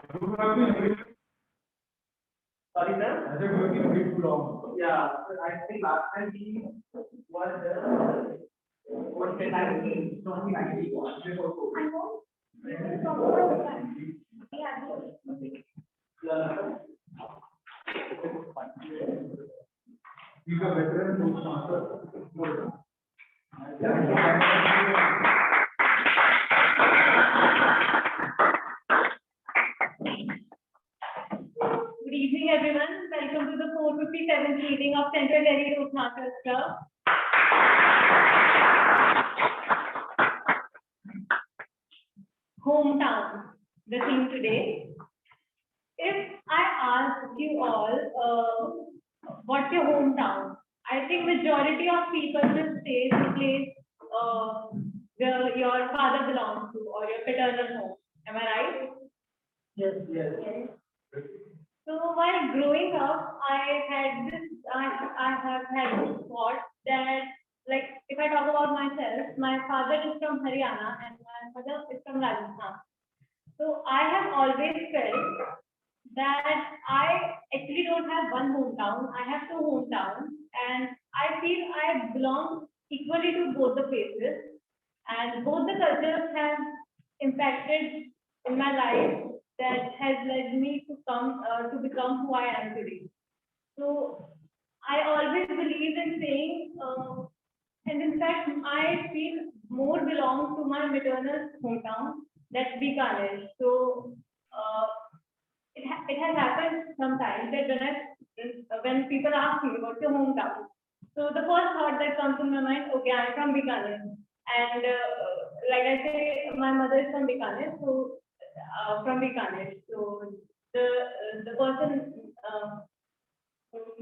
Sorry, sir? Yeah, so I think last time he was what can I say? Something like this. He's a veteran Toastmaster. Good evening, everyone. Welcome to the 457th meeting of Central Delhi Toastmasters Club. Hometown, the theme today. If I ask you all, what's your hometown? I think majority of people will say the place where your father belongs to or your paternal home. Am I right? Yes. So while growing up, I have had this thought that, like, if I talk about myself, my father is from Haryana and my mother is from Rajasthan. So I have always felt that I actually don't have one hometown. I have two hometowns, and I feel I belong equally to both the places, and both the cultures have impacted in my life that has led me to become who I am today. So I always believe in saying, and in fact, I feel more belong to my maternal hometown, that's Bikaner. So it has happened sometimes that when people ask me what's your hometown, so the first thought that comes to my mind, okay, I'm from Bikaner, and like I say, my mother is from Bikaner, so from Bikaner. So the person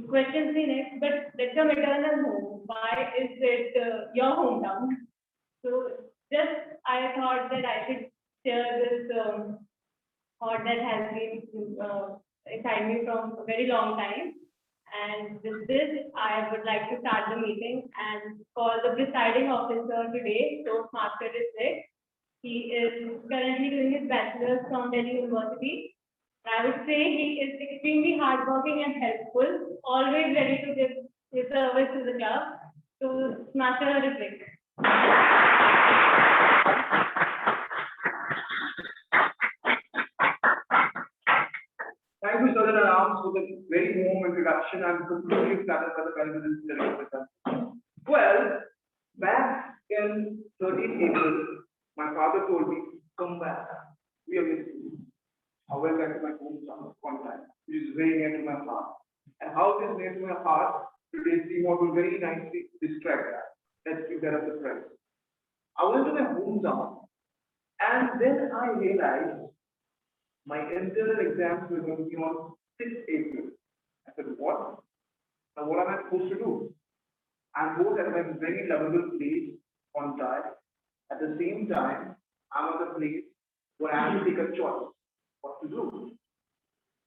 questions me next, but that's your maternal home. Why is it your hometown? So just I thought that I should share this thought that has been inside me from a very long time. And with this, I would like to start the meeting and call the presiding officer today, Toastmaster District. He is currently doing his bachelor's from Delhi University. I would say he is extremely hardworking and helpful, always ready to give his service to the club. So, Master District. Thank you, Southern Arms, for the very warm introduction. I'm completely flattered by the president's delivery with us. Well, back in 13th April, my father told me, come back. We are missing you. I went back to my hometown one time, which is very near to my heart. And how it is near to my heart, today's team will very nicely describe that. Let's give that as a friend. I went to my hometown, and then I realized my internal exams were going to be on 6th April. I said, what? Now, what am I supposed to do? I'm both at a very lovable place on time. At the same time, I'm at a place where I have to take a choice what to do.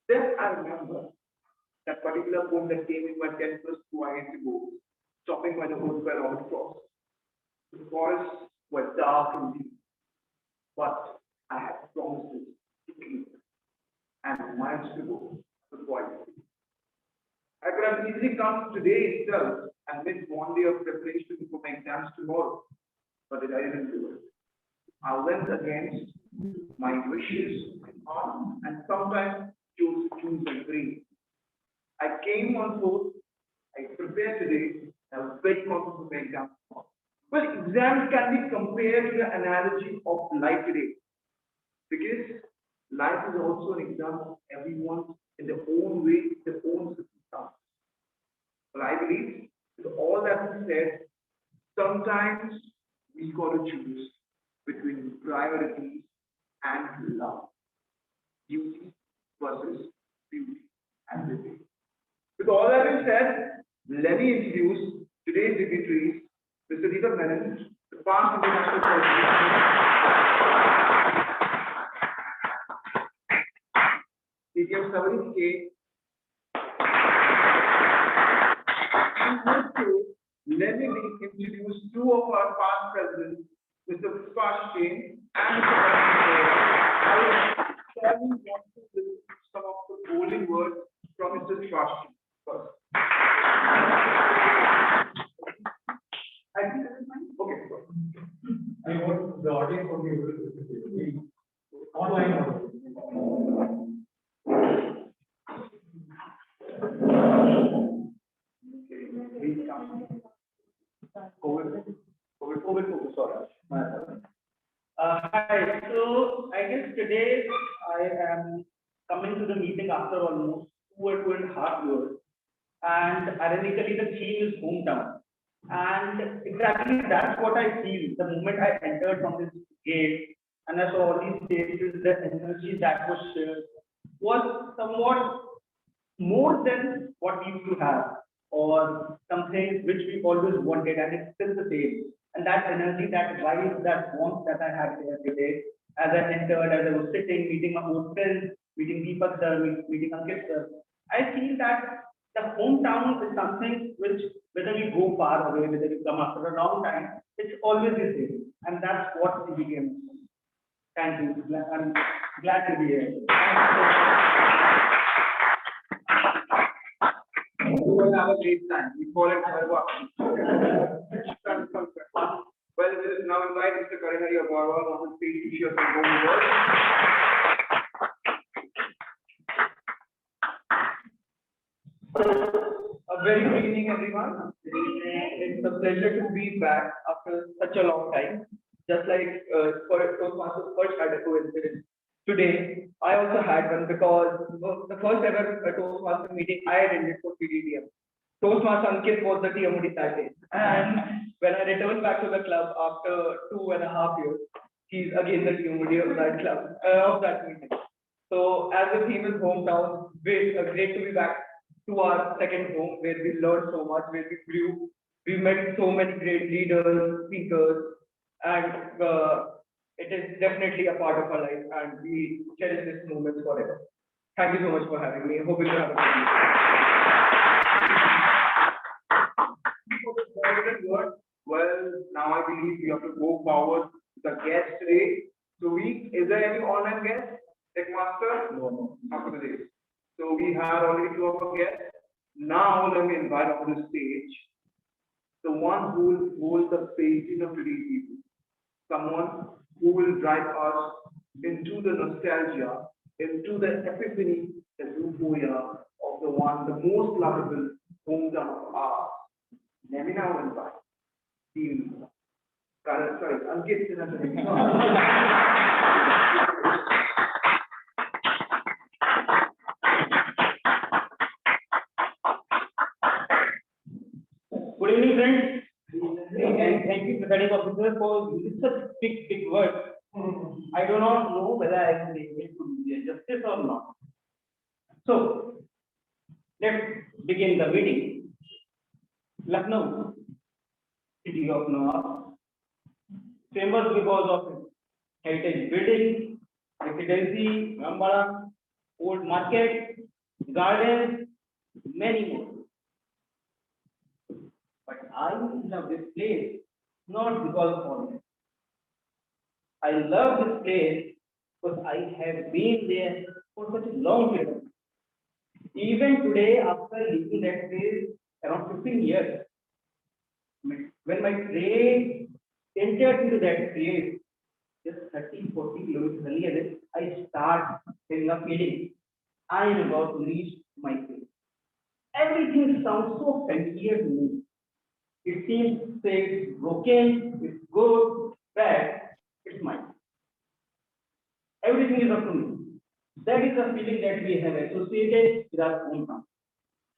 Then I remember that particular poem that came in my 10 plus 2 INT book, Stopping by the Woods by Robert Frost. The forests were dark and deep, but I had promises to keep and miles to go before I speak. I could have easily come today itself and missed one day of preparation for my exams tomorrow, but I didn't do it. I went against my wishes, my heart, and sometimes chose to choose my dream. I came on board, I prepared today, I was very confident for my exam tomorrow. Well, exams can be compared to the analogy of life today, because life is also an exam of everyone in their own way, their own circumstances. But I believe, with all that is said, sometimes we got to choose between priorities and love, duty versus beauty and living. With all that being said, let me introduce today's dignitaries, Mr. Deepak Menon, the past international president. CDTM Savani K. Let me introduce two of our past presidents, Mr. Sparsh Jain and Mr. I want to closing words from Mr. Shwasti first. I think that is fine. Okay. I want the audience will be able to participate. Online audience. Please come. Over, sorry. Hi, so I guess today I am coming to the meeting after almost 2.5 years, and ironically the theme is hometown. And exactly that's what I feel the moment I entered from this gate and I saw all these faces, the energy that was shared was somewhat more than what we used to have, or something which we always wanted, and it's still the same. And that energy, that vibe, that warmth that I had there today, as I entered, as I was sitting, meeting my old friends, meeting Deepak sir, meeting Ankit sir, I feel that the hometown is something which, whether we go far away, whether we come after a long time, it's always the same. And that's what CDTM is. Thank you. I'm glad to be here. We will have a great time. We call it Harwa. Well, we will now invite Mr. Karanari Agarwal on the stage to share some own words. A very good evening, everyone. It's a pleasure to be back after such a long time. Just like for Toastmasters first had a coincidence. Today, I also had one because the first ever Toastmasters meeting I attended for CDTM. Toastmaster Ankit was the TMOD that day. And when I returned back to the club after 2.5 years, he's again the TMOD of that club, of that meeting. So as the theme is hometown, great to be back to our second home where we learned so much, where we grew. We met so many great leaders, speakers, and it is definitely a part of our life, and we cherish this moment forever. Thank you so much for having me. I hope you have a good evening. Well, now I believe we have to go forward to the guest today. So is there any online guest? Techmaster? No. After this. So we have already 2 of our guests. Now let me invite on the stage the one who will hold the paging of today's evening. Someone who will drive us into the nostalgia, into the epiphany, the euphoria of the most lovable hometown of ours. Let me now invite Team Ankit. Good evening, friends. And thank you, presiding officer, for using such big words. I do not know whether I will be able to do justice or not. So, let's begin the meeting. Lucknow, city of North, famous because of its heritage buildings, residency, Rambara, old market, gardens, many more. But I love this place not because of it. I love this place because I have been there for such a long period. Even today, after leaving that place around 15 years, when my train entered into that place, just 30-40 kilometers earlier, I start having a feeling I am about to reach my place. Everything sounds so familiar to me. It seems say it's broken, it's good, bad, it's mine. Everything is up to me. That is the feeling that we have associated with our hometown.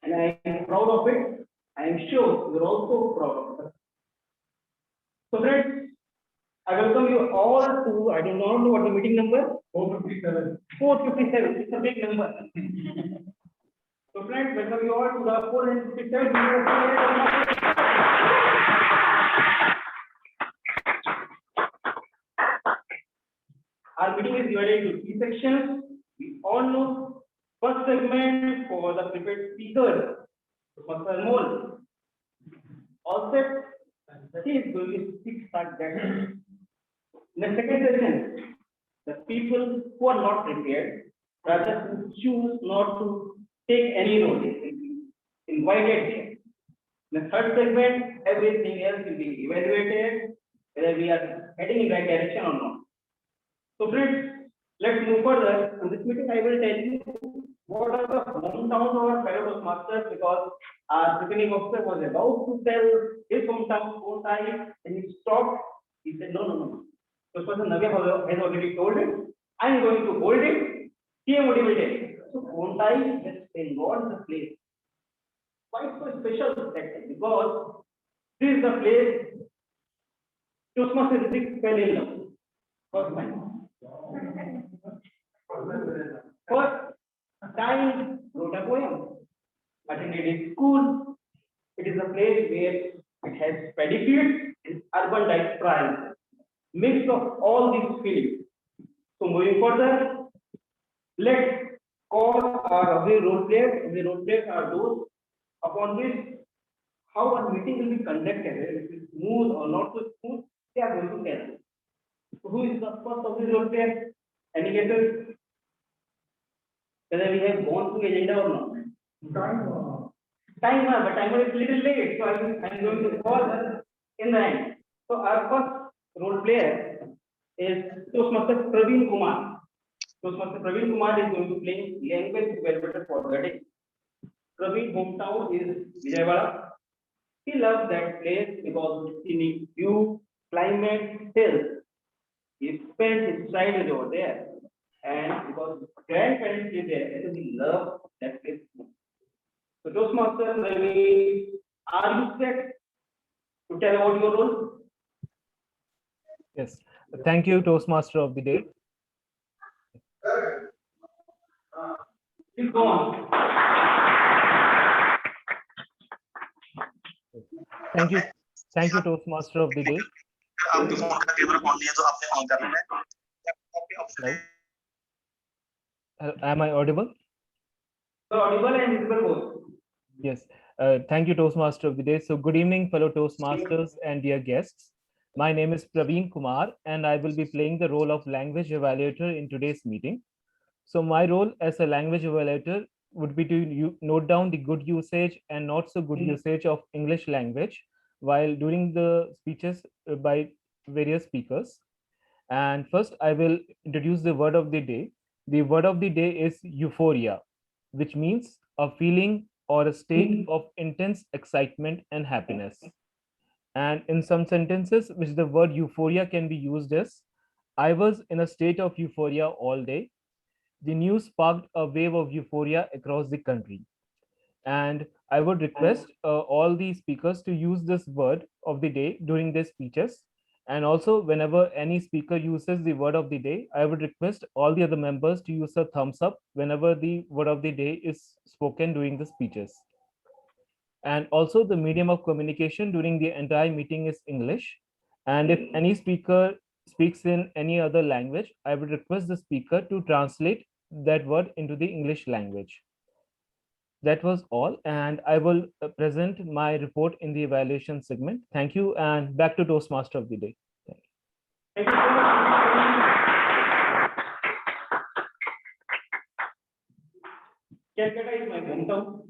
And I am proud of it. I am sure you are also proud of it. So friends, I welcome you all to, I do not know what the meeting number? 457. 457, it's a big number. So friends, welcome you all to the 457. Our meeting is divided into 3 sections. We all know first segment for the prepared speakers, Mr. Mole. All set, he is going to speak start that. In the second session, the people who are not prepared, rather choose not to take any role. Invited here. The third segment, everything else will be evaluated, whether we are heading in the right direction or not. So friends, let's move further. In this meeting, I will tell you what are the hometowns of our fellow Toastmasters, because our presiding officer was about to tell his hometown own time and he stopped. He said, no. Toastmaster Navya has already told it. I am going to hold it. He motivated. So hometown has involved the place. Why so special that? Because this is the place Toastmasters fell in love. First time. First time wrote a poem. Attended a school. It is a place where it has pedicure and urban life pride. Mix of all these feelings. So moving further, let's call our role players. The role players are those upon which how a meeting will be conducted, whether it is smooth or not so smooth, they are going to tell us. So who is the first of these role players? Any guesses? Whether we have gone through agenda or not? Timer, but timer is little late, so I'm going to call her in the end. So our first role player is Toastmaster Praveen Kumar. Toastmaster Praveen Kumar is going to play language developer for the day. Praveen hometown is Vijayawada. He loves that place because of scenic view, climate, hills. He spent his childhood over there, and because grandparents live there, so he loves that place. So Toastmaster Praveen, are you set to tell about your role? Yes. Thank you, Toastmaster of the day. Please go on. Thank you, Toastmaster of the day. Hello? Am I audible? So audible and visible both. Yes. Thank you, Toastmaster of the day. So good evening, fellow Toastmasters and dear guests. My name is Praveen Kumar, and I will be playing the role of language evaluator in today's meeting. So my role as a language evaluator would be to note down the good usage and not so good usage of English language while during the speeches by various speakers. And first, I will introduce the word of the day. The word of the day is euphoria, which means a feeling or a state of intense excitement and happiness. And in some sentences, which the word euphoria can be used as, I was in a state of euphoria all day. The news sparked a wave of euphoria across the country. And I would request all the speakers to use this word of the day during their speeches. And also, whenever any speaker uses the word of the day, I would request all the other members to use a thumbs up whenever the word of the day is spoken during the speeches. And also, the medium of communication during the entire meeting is English. And if any speaker speaks in any other language, I would request the speaker to translate that word into the English language. That was all, and I will present my report in the evaluation segment. Thank you, and back to Toastmaster of the day. Thank you so much. Calcutta is my hometown.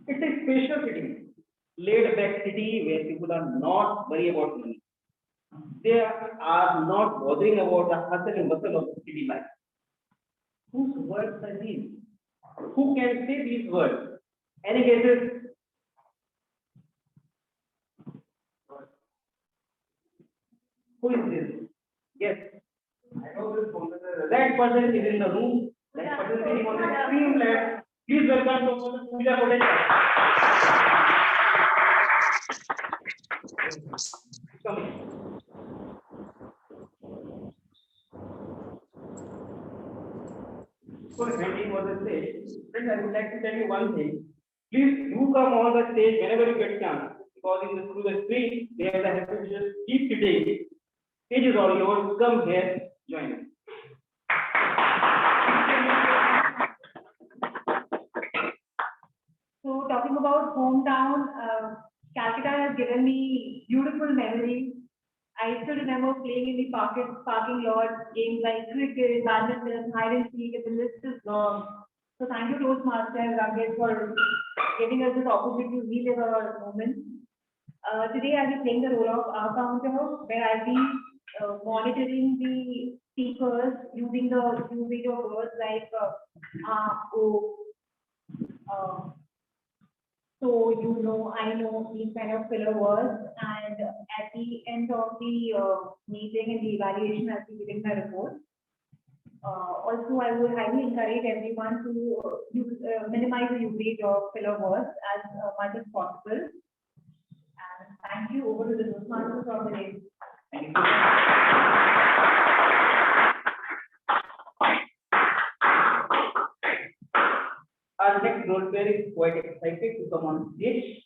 It's a special city, laid back city where people are not worried about money. They are not bothering about the hustle and bustle of city life. Whose words are these? Who can say these words? Any guesses? Who is this? Yes. I know this one. That person is in the room. That person is sitting on the extreme left. Please welcome to Pooja Potential. Come. For handing over the stage, friends, I would like to tell you one thing. Please do come on the stage whenever you get chance. Because through the screen, they have the habit to just keep sitting. Stage is all yours. Come here, join us. So talking about hometown, Calcutta has given me beautiful memories. I still remember playing in the parking lot, games like cricket, badminton, hide and seek, and the list is long. So thank you, Toastmasters, Rakesh, for giving us this opportunity to relive our moments. Today I'll be playing the role of counter, where I'll be monitoring the speakers using the words like so, you know, I know, these kind of filler words, and at the end of the meeting and the evaluation, I'll be giving my report. Also, I would highly encourage everyone to minimize the usage of filler words as much as possible. And thank you. Over to the Toastmasters of the day. Thank you. Our next role player is quite excited to come on stage.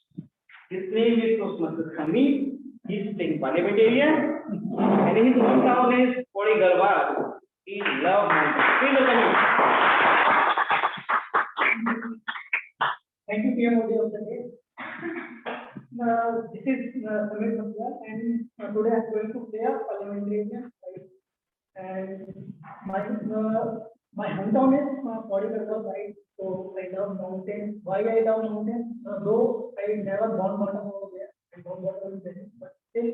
His name is Toastmasters Hamid. He is playing parliamentarian, and his hometown is Pori Garhwal. He loves mountains. Please welcome him. Thank you, PM Modi of the day. This is Samir Bhatia, and today I'm going to play a parliamentarian. Right? And my hometown is Pori Garhwal, right? So I love mountains. Why I love mountains? Though I never born bottom over there, I born bottom there, but still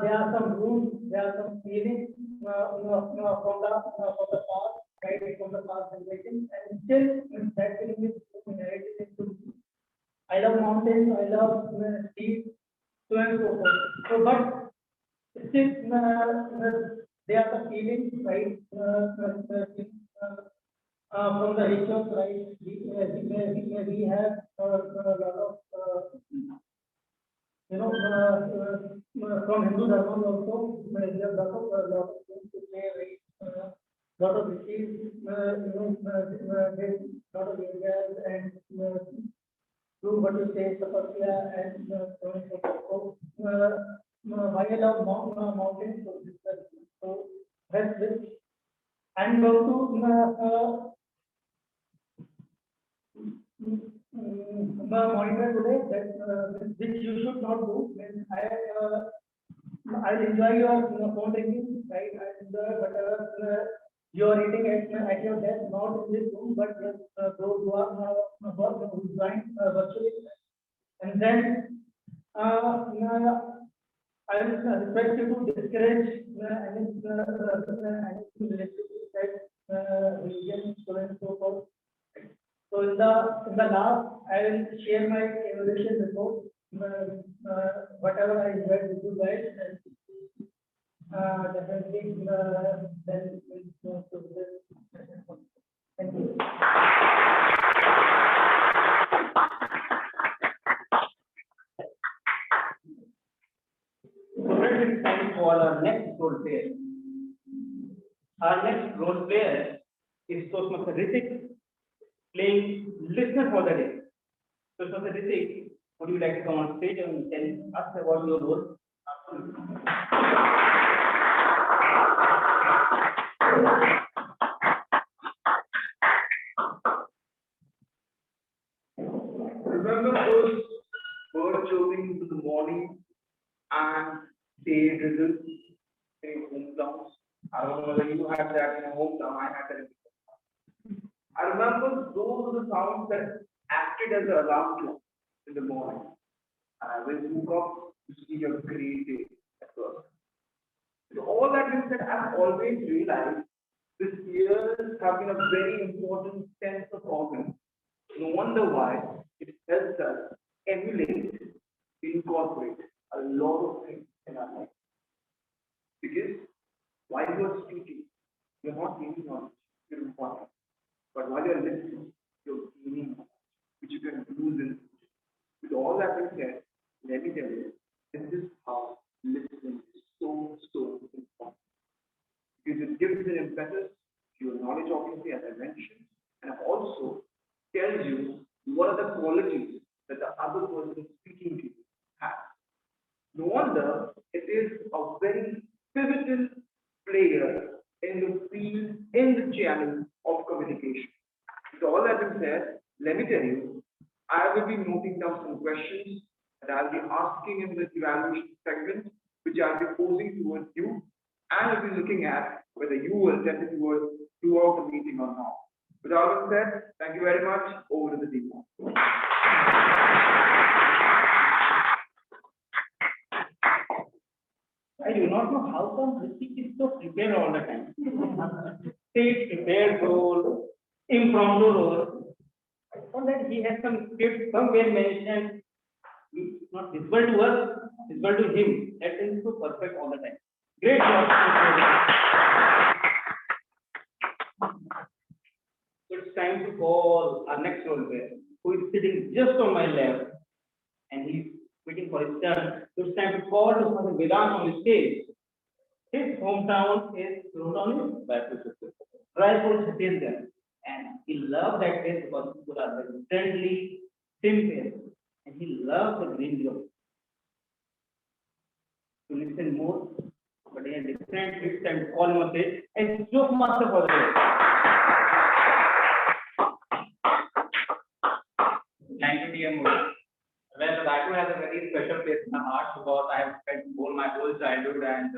there are some rules, there are some feelings from the past, right? From the past generations, and still that feeling is inherited into me. I love mountains, I love trees, so and so forth. So, but still there are the feelings, right? From the rituals, right? We have a lot of from Hindu Dharma also, we have lot of things to say, right? Lot of rishis, lot of areas, and do what you say, tapasya, and so on and so forth. So, why I love mountains, so that's this. And also, monitor today that which you should not do. When I'll enjoy your phone ringing, right? I enjoy whatever you are eating at your desk, not in this room, but those who are who join virtually. And then I will request you to discourage any related to religion, so and so forth. So in the last, I will share my evaluation report, whatever I read with you guys, and definitely then we'll go to this. Thank you. So friends, it's time for our next role player. Our next role player is Toastmaster Ritik, playing listener for the day. So, Toastmaster Ritik, would you like to come on stage and tell us about your role? Remember those bird chirping in the morning and day drizzle in hometowns? I don't know whether you had that in your hometown. I had that in my hometown. I remember those were the sounds that acted as an alarm clock in the morning. And I will woke up to see a great day at work. So all that being said, I've always realized this years have been a very important sense of organ. No wonder why it helps us emulate, incorporate a lot of things in our life. Because while you're speaking, you're not gaining knowledge, you're important. But while you're listening, you're gaining knowledge, which you can use in. With all that being said, let me tell you, this is how listening is so important. Because it gives an impetus to your knowledge, obviously, as I mentioned, and also tells you what are the qualities that the other person speaking to you has. No wonder it is a very pivotal player in the field, in the channel of communication. With all that being said, let me tell you, I will be noting down some questions that I'll be asking in the evaluation segment, which I'll be posing towards you, and we'll be looking at whether you will send it towards throughout the meeting or not. With all that said, thank you very much. Over to the demo. I do not know how come Ritik is so prepared all the time. State prepared role, impromptu role. I thought that he has some script somewhere mentioned. It's not visible to us, visible to him. That is so perfect all the time. Great job. So it's time to call our next role player, who is sitting just on my left, and he's waiting for his turn. So it's time to call Mr. Vedant on the stage. His hometown is Raipur, Chhattisgarh, and he loves that place because people are very friendly, simple, and he loves the green glow. To listen more, but in a different it's time to call him on stage and joke master for the day. Thank you, TM. Well, that too has a very special place in my heart because I have spent my whole childhood and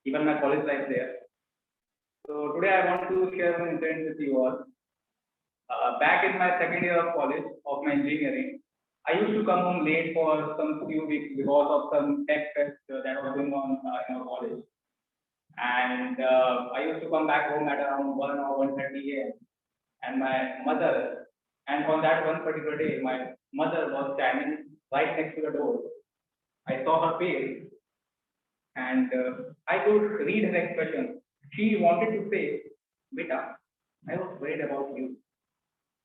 even my college life there. So today I want to share my incident with you all. Back in my second year of college of my engineering, I used to come home late for some few weeks because of some tech fest that was going on in our college. And I used to come back home at around 1 or 1:30 a.m. And my mother, and on that one particular day, my mother was standing right next to the door. I saw her face, and I could read her expression. She wanted to say, "Beta, I was worried about you,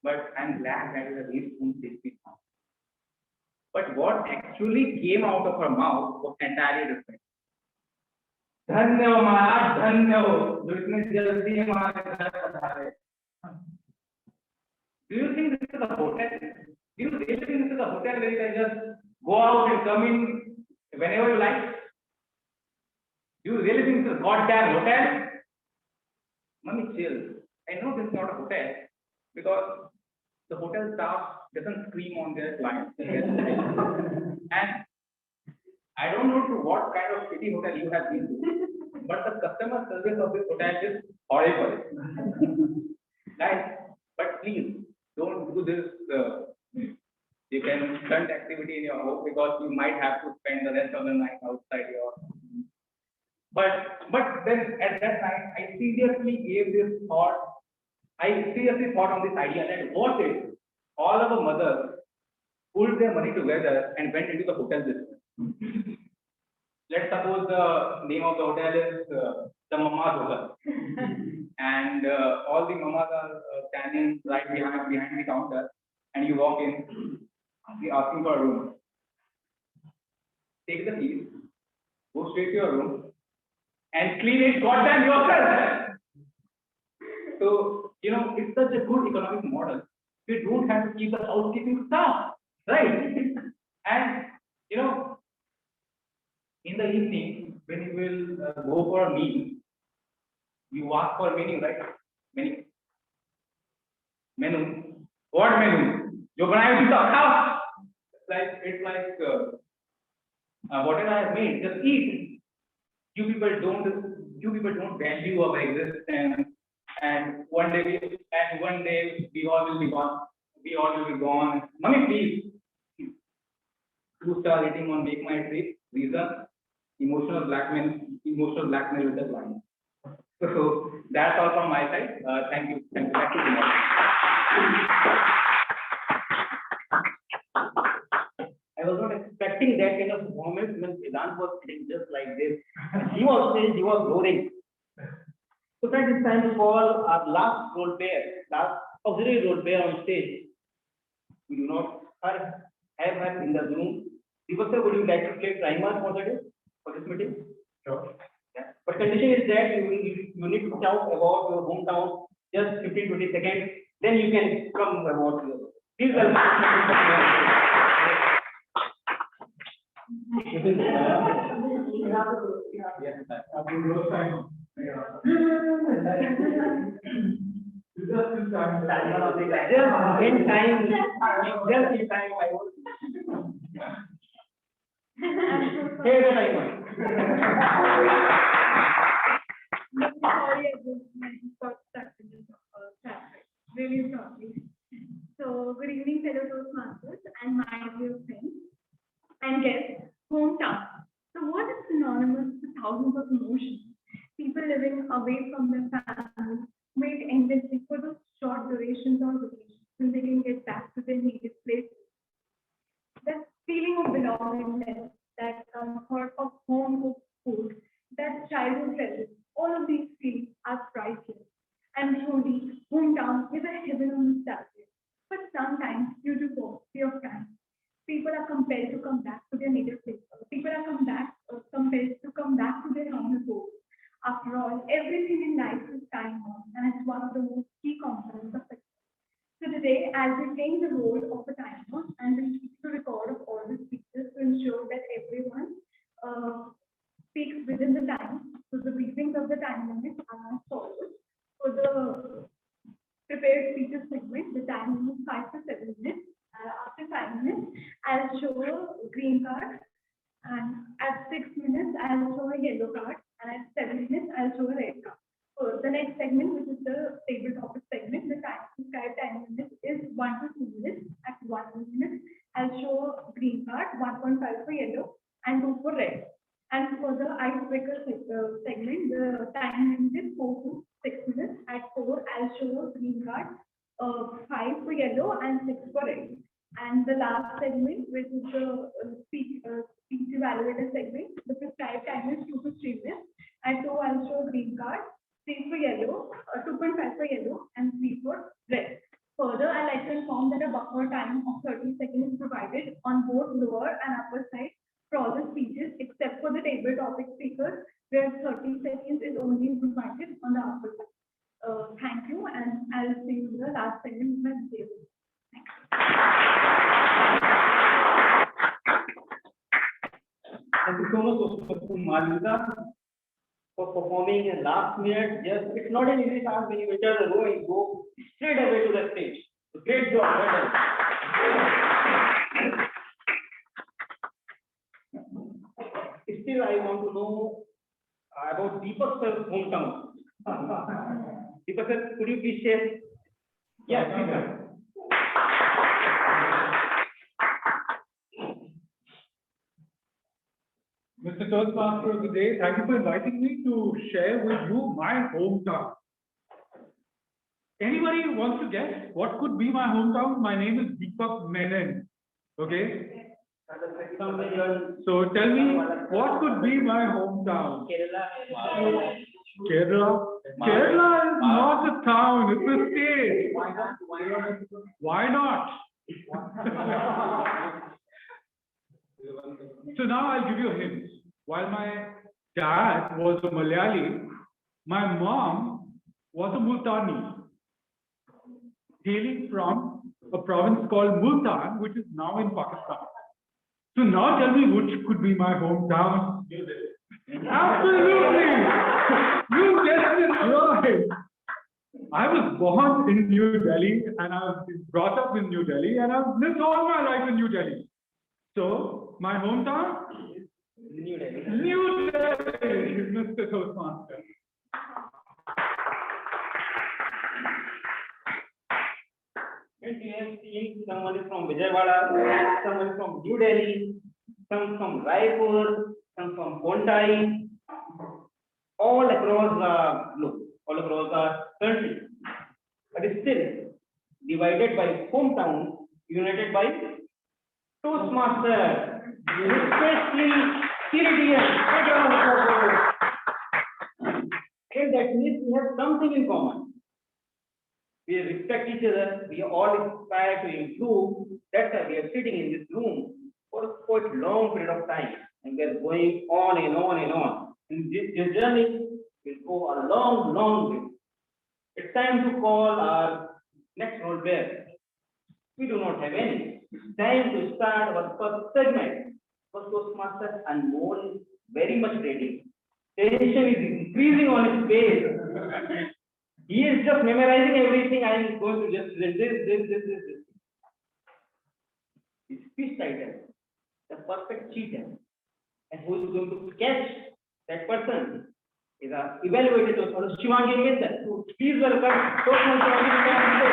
but I'm glad that you have reached home safely now." But what actually came out of her mouth was entirely different. धन्यवाद धन्यवाद जो इतने जल्दी हमारे घर पधारे. Do you think this is a hotel? Do you really think this is a hotel where you can just go out and come in whenever you like? Do you really think this is a goddamn hotel? Mummy, chill. I know this is not a hotel because the hotel staff doesn't scream on their clients. And I don't know to what kind of city hotel you have been to, but the customer service of this hotel is horrible. Guys, but please don't do this. You can stunt activity in your home because you might have to spend the rest of the night outside your. But then at that time, I seriously thought on this idea that what if all of the mothers pulled their money together and went into the hotel business. Let's suppose the name of the hotel is the Mama's Hotel, and all the mamas are standing right behind the counter, and you walk in, asking for a room. Take the keys, go straight to your room, and clean it goddamn yourself. So it's such a good economic model. We don't have to keep the housekeeping staff, right? And in the evening, when you will go for a meal, you ask for menu, right? Menu. What menu? जो बनाया उसी का खाओ. It's like whatever I have made, just eat. You people don't value our existence, and one day we all will be gone. We all will be gone. Mommy, please. 2-star rating on Make My Trip. Reason: emotional blackmail with the client. So that's all from my side. Thank you. Back to you. I was not expecting that kind of moment when Vedant was sitting just like this. He was roaring. So friends, it's time to call our last auxiliary role player on stage. We do not have her in the room. Deepak sir, would you like to play primer for the day, for this meeting? Sure. Yeah. But condition is that you need to shout about your hometown just 15-20 seconds. Then you can come about your. Please welcome. Just in time. Here's the timer. Sorry, I just got stuck in this chapter. Really sorry. So, good evening, fellow Toastmasters and my dear friends and guests. Hometown. So, what is synonymous with thousands of emotions? People living away from their families wait endlessly for those short durations or vacations when they can get back to their native place. That feeling of belongingness, that comfort of home cooked food, that childhood presence, all of these feelings are priceless. And truly, hometown is a heaven of nostalgia. But sometimes, due to paucity of time, people are compelled to come back to their native place. People are compelled to come back to their home home. After all, everything in life is time bound, and it's one of the most key components of success. So today, I'll be playing the role of a timer and will keep the record of all the speeches to ensure that everyone speaks within the time. So the briefings of the time limit are as follows. For the prepared speeches segment, the time limit is 5 to 7 minutes. After 5 minutes, I'll show a green card, and at 6 minutes, I'll show a yellow card, and at 7 minutes, I'll show a red card. So the next segment, which is the table topic segment, the prescribed time limit is 1 to 2 minutes. At 1 minute, I'll show a green card, 1.5 for yellow, and 2 for red. And for the icebreaker segment, the time limit is 4 to 6 minutes. At 4, I'll show a green card, 5 for yellow and 6 for red. And the last segment, which is the speech evaluator segment, the prescribed time is 2 to 3 minutes. At 2, I'll show a green card, 3 for yellow, 2.5 for yellow, and 3 for red. Further, I'd like to inform that a buffer time of 30 seconds is provided on both lower and upper side for all the speeches, except for the table topic speakers, where 30 seconds is only provided on the upper side. Thank you, and I'll see you in the last segment with my details. Thank you so much, Malvika, for performing in last minute. Yes, it's not an easy task when you enter the room and go straight away to the stage. So great job, well done. Still, I want to know about Deepak's hometown. Deepak sir, could you please share? Yes, please. Mr. Toastmaster of the day, thank you for inviting me to share with you my hometown. Anybody wants to guess what could be my hometown? My name is Deepak Menon. Okay? So tell me, what could be my hometown? Kerala. Kerala is not a town, it's a state. Why not? So now I'll give you a hint. While my dad was a Malayali, my mom was a Multani, hailing from a province called Multan, which is now in Pakistan. So now tell me which could be my hometown. Absolutely! You guessed it right. I was born in New Delhi and I was brought up in New Delhi and I've lived all my life in New Delhi. So my hometown? New Delhi. New Delhi, Mr. Toastmaster. We have seen someone is from Vijayawada, someone is from New Delhi, some from Raipur, some from Kontai, all across the globe, all across the country. But still divided by hometown, united by Toastmasters, especially CDTM. And that means we have something in common. We respect each other, we all aspire to improve. That's why we are sitting in this room for a quite long period of time. And we are going on and on and on. And this journey will go a long, long way. It's time to call our next role player. We do not have any. It's time to start our first segment. First Toastmaster and more is very much ready. Tension is increasing on his face. He is just memorizing everything. I am going to just this. His speech title, The Perfect Cheater. and who is going to catch that person is our evaluated Toastmaster Shivangi himself. So please welcome Toastmaster Shivangi.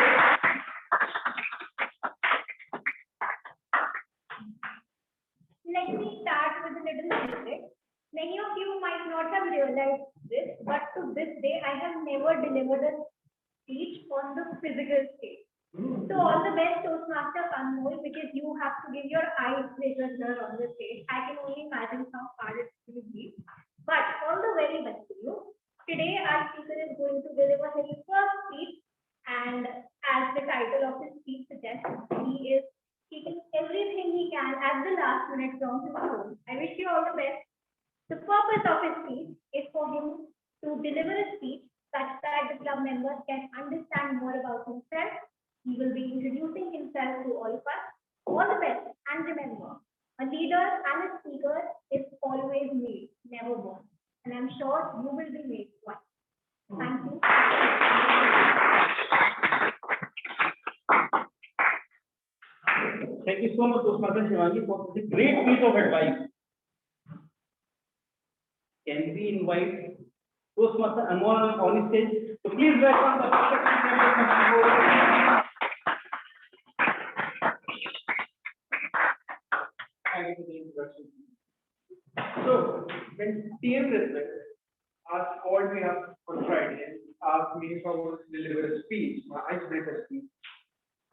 Let me start with a little secret. Many of you might not have realized this, but to this day, I have never delivered a speech on the physical stage. So all the best, Toastmaster Anmol, because you have to give your icebreakers here on the stage. I can only imagine how hard it will be. But all the very best to you. Today, our speaker is going to deliver his first speech, and as the title of his speech suggests, he is keeping everything he can at the last minute from his home. I wish you all the best. The purpose of his speech is for him to deliver a speech such that the club members can understand more about himself. He will be introducing himself to all of us. All the best, and remember, a leader and a speaker is always made, never born. And I'm sure you will be made one. Thank you. Thank you so much, Toastmaster Shivangi, for this great piece of advice. Can we invite Toastmaster Anmol on stage? So please welcome the Thank you for the introduction. So, when TM Respect asked what we have for Friday, asked me if I was to deliver a speech, my icebreaker speech,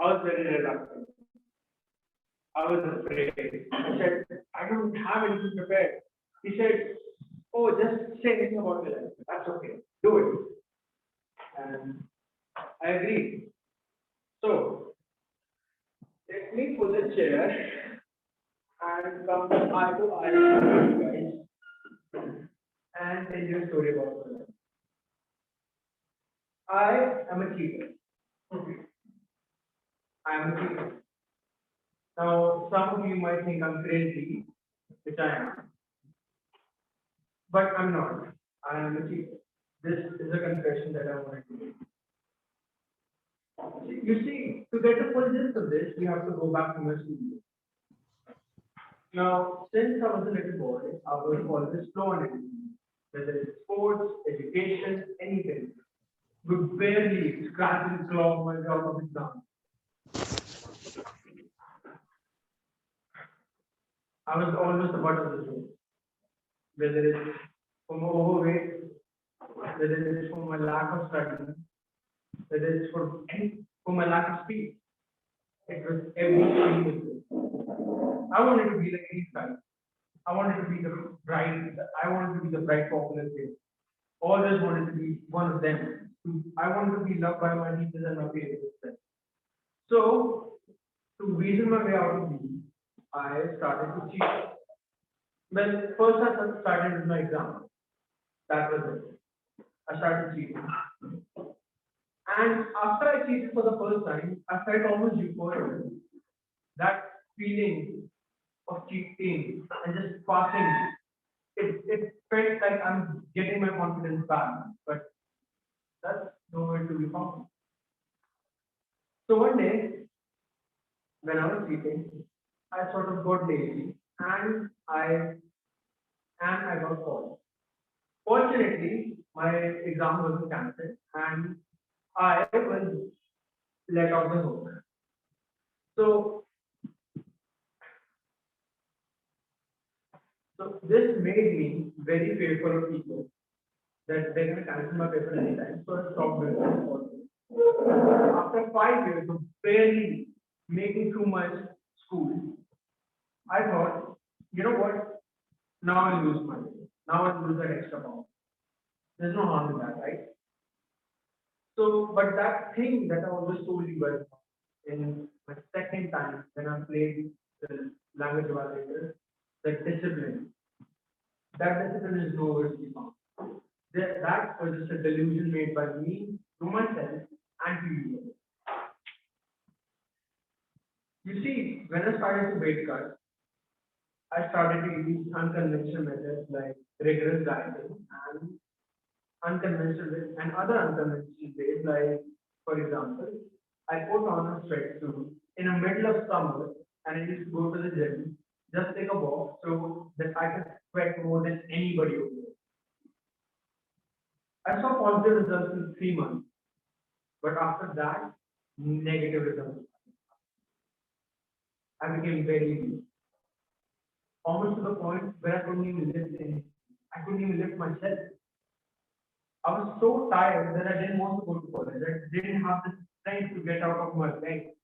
I was very reluctant. I was afraid. I said, I don't have anything prepared. He said, oh, just say anything about your life. That's okay. Do it. And I agreed. So, let me put the chair and come eye to eye with you guys and tell you a story about my life. I am a cheater. I am a cheater. Now, some of you might think I'm crazy, which I am. But I'm not. I am a cheater. This is a confession that I want to make. You see, to get the full gist of this, we have to go back to my studio. Now, since I was a little boy, I was always flow on everything, whether it's sports, education, anything. Would barely scratch and claw my way out of exam. I was always the butt of the joke, whether it's for my overweight, whether it's for my lack of studying, whether it's for my lack of speed. It was everything. I wanted to be like these guys. I wanted to be the bright popular kid. Always wanted to be one of them. I wanted to be loved by my teachers and my parents. So, to reason my way out of these, I started to cheat. Well, first I started with my exam. That was it. I started cheating. And after I cheated for the first time, I felt almost euphoric. That feeling of cheating and just passing, it felt like I'm getting my confidence back, but that's nowhere to be found. So one day, when I was cheating, I sort of got lazy and I got caught. Fortunately, my exam wasn't cancelled and I was let off the hook. So this made me very fearful of people that they're going to cancel my paper anytime. So I stopped doing it. After 5 years of barely making through my school, I thought, you know what? Now I'll lose money. Now I'll lose that extra pound. There's no harm in that, right? So, but that thing that I always told you guys in my second time when I played the language evaluator, that discipline is nowhere to be found. That was just a delusion made by me to myself and to you. You see, when I started to weight cut, I started to use unconventional methods like rigorous dieting and other unconventional ways, like, for example, I put on a sweatsuit in the middle of summer and I used to go to the gym just take a walk so that I can sweat more than anybody over there. I saw positive results in 3 months, but after that, negative results. I became very weak, almost to the point where I couldn't even lift anything. I couldn't even lift myself. I was so tired that I didn't want to go to college. I didn't have the strength to get out of my bed.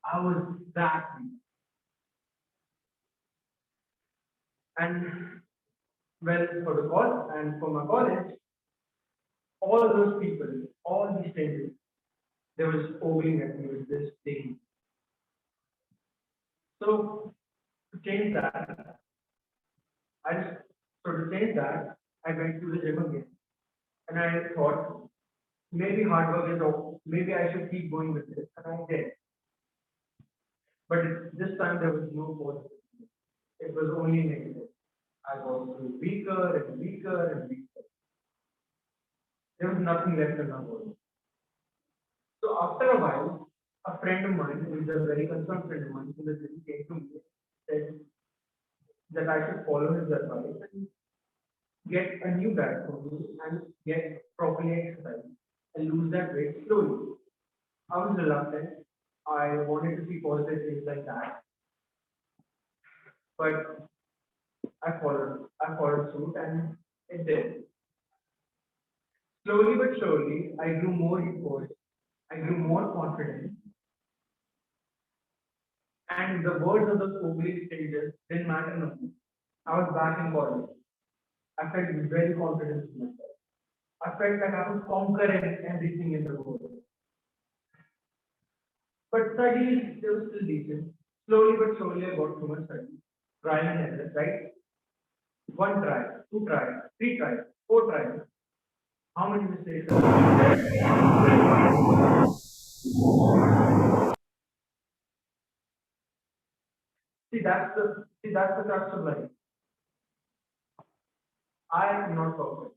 I was that weak. And well, for the college and for my college, all those people, all these strangers, they were just ogling at me with this thing. So to change that, I went to the gym again. And I thought, maybe hard work is over, maybe I should keep going with this. And I did. But this time there was no positive. It was only negative. I got weaker and weaker and weaker. There was nothing left in my body. So after a while, a friend of mine, who is a very concerned friend of mine, who came to me and said that I should follow his advice and get a new diet for me and get properly exercise and lose that weight slowly. I was reluctant. I wanted to see positive things like that. But I followed suit and it did. Slowly but surely, I grew more euphoric. I grew more confident. And the words of those ogling strangers didn't matter no more. I was back in college. I felt very confident in myself. I felt like I could conquer everything in the world. But studies, they were still decent. Slowly but surely, I got through my studies. Trial and error, right? 1 try, 2 tries, 3 tries, 4 tries. How many mistakes? See, that's the crux of life. I am not perfect.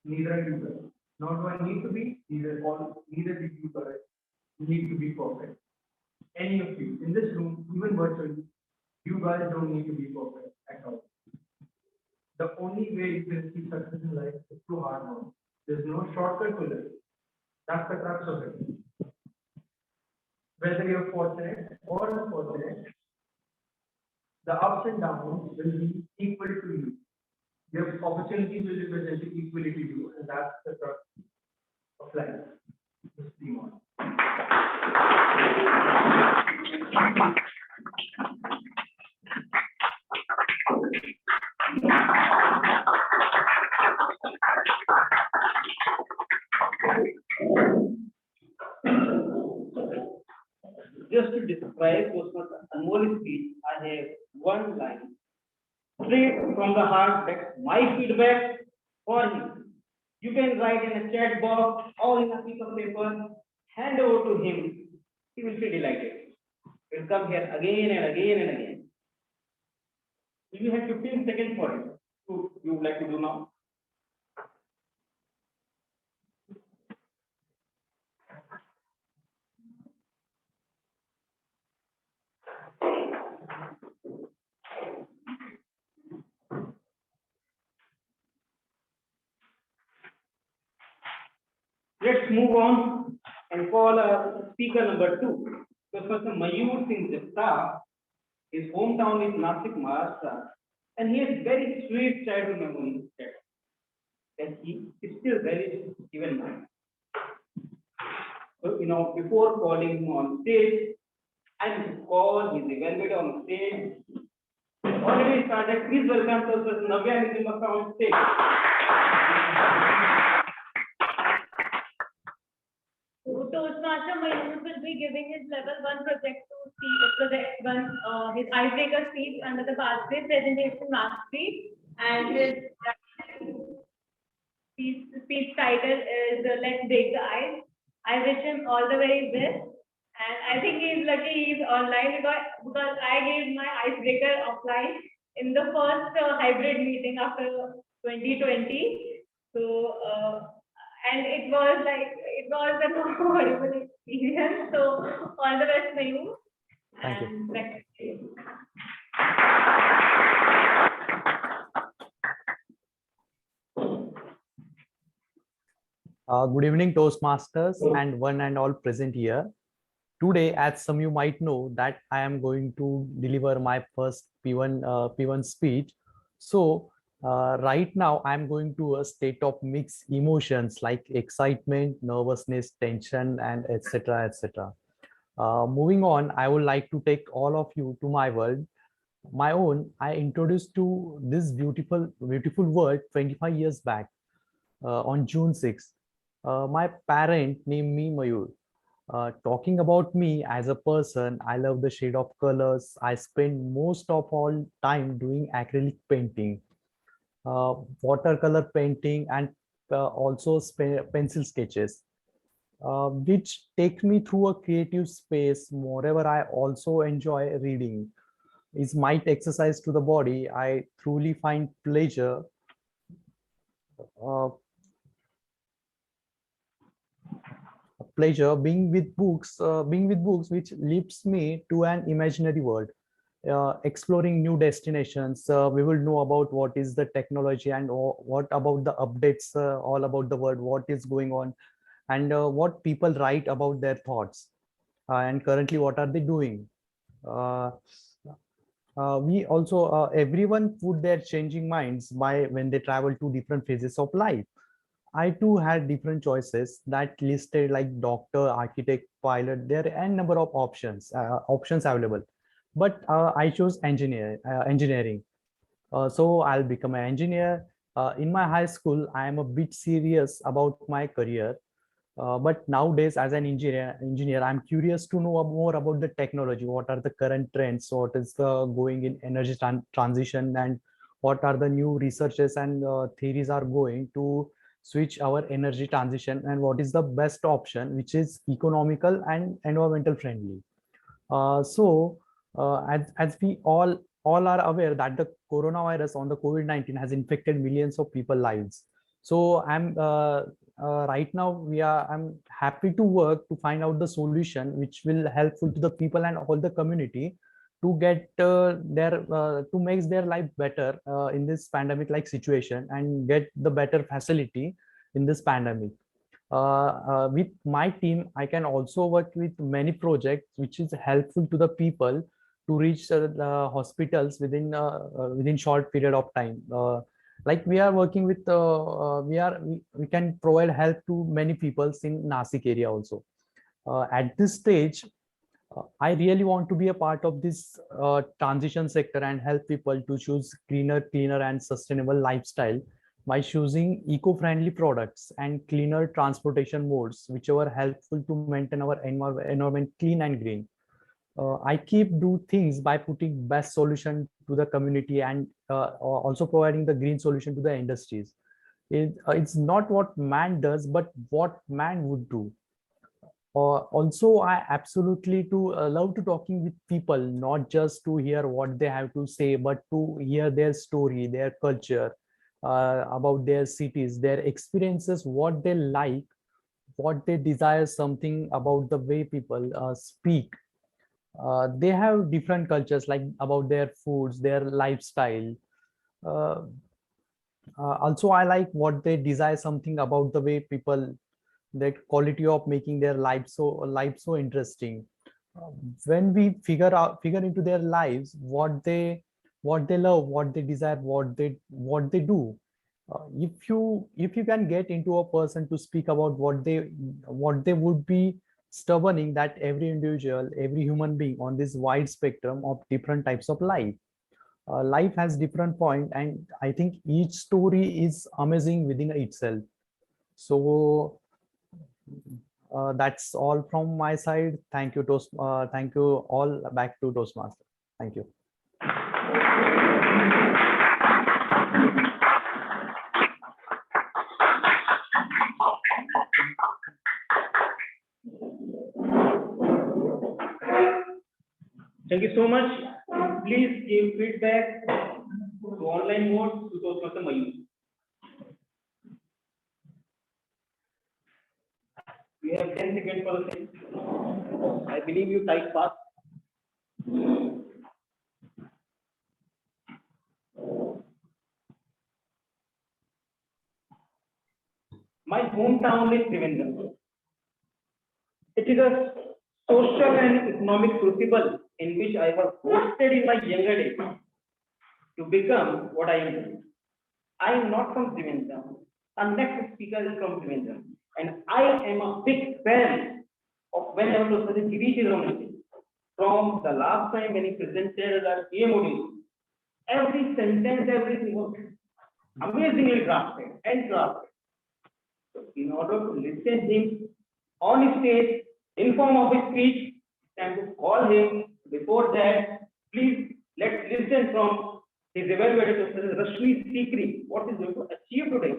Neither are you guys. Nor do I need to be. Neither do you guys need to be perfect. Any of you in this room, even virtually, you guys don't need to be perfect at all. The only way you can see success in life is through hard work. There's no shortcut to life. That's the crux of it. Whether you're fortunate or unfortunate, the ups and downs will be equal to you. Your opportunities will be presented equally to you, and that's the crux of life. Just be on. Just to describe Toastmasters Anmol's speech, I have one line straight from the heart. That's my feedback for him. You can write in a chat box or in a piece of paper, hand over to him. He will feel delighted. He'll come here again and again and again. You have 15 seconds for it. You would like to do now? Let's move on and call speaker number 2. Professor Mayur Singh Jagtap. His hometown is Nasik, Maharashtra, and he has very sweet childhood memories that he still values even now. So, before calling him on stage, I will call his evaluator on stage. Already started. Please welcome Professor Navya Nizimaka on stage. Toastmaster Mayur will be giving his level 1 project 1, his icebreaker speech under the pathway presentation mastery, and his speech title is Let's Break the Ice. I wish him all the very best, and I think he's lucky he's online because I gave my icebreaker offline in the first hybrid meeting after 2020. So and it was a horrible experience. So all the best, Mayur. Thank you. Back to you. Good evening, Toastmasters and one and all present here. Today, as some you might know, that I am going to deliver my first P1 speech. So right now, I am going to a state of mixed emotions like excitement, nervousness, tension, and etc. etc. Moving on, I would like to take all of you to my world. My own, I introduced to this beautiful world 25 years back on June 6th. My parent named me Mayur. Talking about me as a person, I love the shade of colors. I spend most of all time doing acrylic painting, watercolor painting, and also pencil sketches, which take me through a creative space. Moreover, I also enjoy reading. Is might exercise to the body. I truly find uh, pleasure being with books which leads me to an imaginary world, exploring new destinations. We will know about what is the technology and what about the updates, all about the world, what is going on, and what people write about their thoughts, and currently what are they doing. uh, we also everyone put their changing minds by when they travel to different phases of life. I too had different choices that listed like doctor, architect, pilot. There are n number of options available, but I chose engineering. So I'll become an engineer. In my high school, I am a bit serious about my career. But nowadays, as an engineer, I'm curious to know more about the technology. What are the current trends? What is the going in energy transition, and what are the new researches and theories are going to switch our energy transition, and what is the best option, which is economical and environmental friendly. As we all are aware that the coronavirus on the COVID-19 has infected millions of people lives. So right now I'm happy to work to find out the solution which will helpful to the people and all the community to get to make their life better in this pandemic like situation and get the better facility in this pandemic. With my team, I can also work with many projects which is helpful to the people to reach the hospitals within short period of time. Like we are working with, we can provide help to many people in Nasik area also. At this stage, I really want to be a part of this transition sector and help people to choose cleaner, and sustainable lifestyle by choosing eco-friendly products and cleaner transportation modes, which are helpful to maintain our environment clean and green. I keep do things by putting best solution to the community and also providing the green solution to the industries. It's not what man does, but what man would do. Also, I absolutely love to talking with people, not just to hear what they have to say, but to hear their story, their culture, about their cities, their experiences, what they like, what they desire, something about the way people speak. They have different cultures, like about their foods, their lifestyle. Uh, Also, I like what they desire, something about the way people, that quality of making their life so interesting. When we figure into their lives what they love, what they desire, what they do. If you can get into a person to speak about what they would be stubborning, that every individual, every human being on this wide spectrum of different types of life has different point, and I think each story is amazing within itself. So that's all from my side. Thank you, thank you all. Back to Toastmaster. Thank you. Thank you so much. Please give feedback to online mode to Toastmaster Mayur. We have 10 seconds for the same. I believe you type fast. My hometown is Trivandrum. It is a social and economic crucible in which I was hosted in my younger days to become what I am. I am not from Trivandrum. Our next speaker is from Trivandrum. And I am a big fan of whenever Toastmasters Girish is on stage. From the last time when he presented our PMOD, every sentence, everything was amazingly drafted and drafted. So in order to listen him on stage, in form of a speech, and to call him before that, please let's listen from his evaluator, Toastmaster Rashmi Sikri, what is going to achieve today.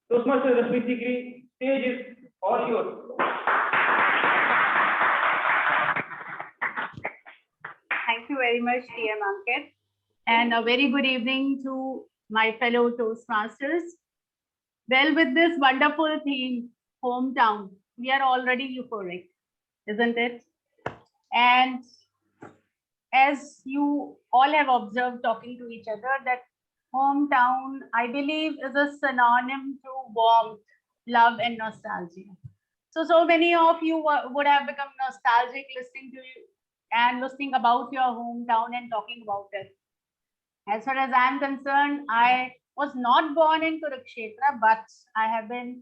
Toastmaster Rashmi Sikri, stage is all yours. Thank you very much, TM Ankit. And a very good evening to my fellow Toastmasters. Well, with this wonderful theme, hometown, we are already euphoric, isn't it? And as you all have observed talking to each other, that hometown, I believe, is a synonym to warmth, love, and nostalgia. So many of you would have become nostalgic listening to you and listening about your hometown and talking about it. As far as I'm concerned, I was not born in Kurukshetra, but I have been,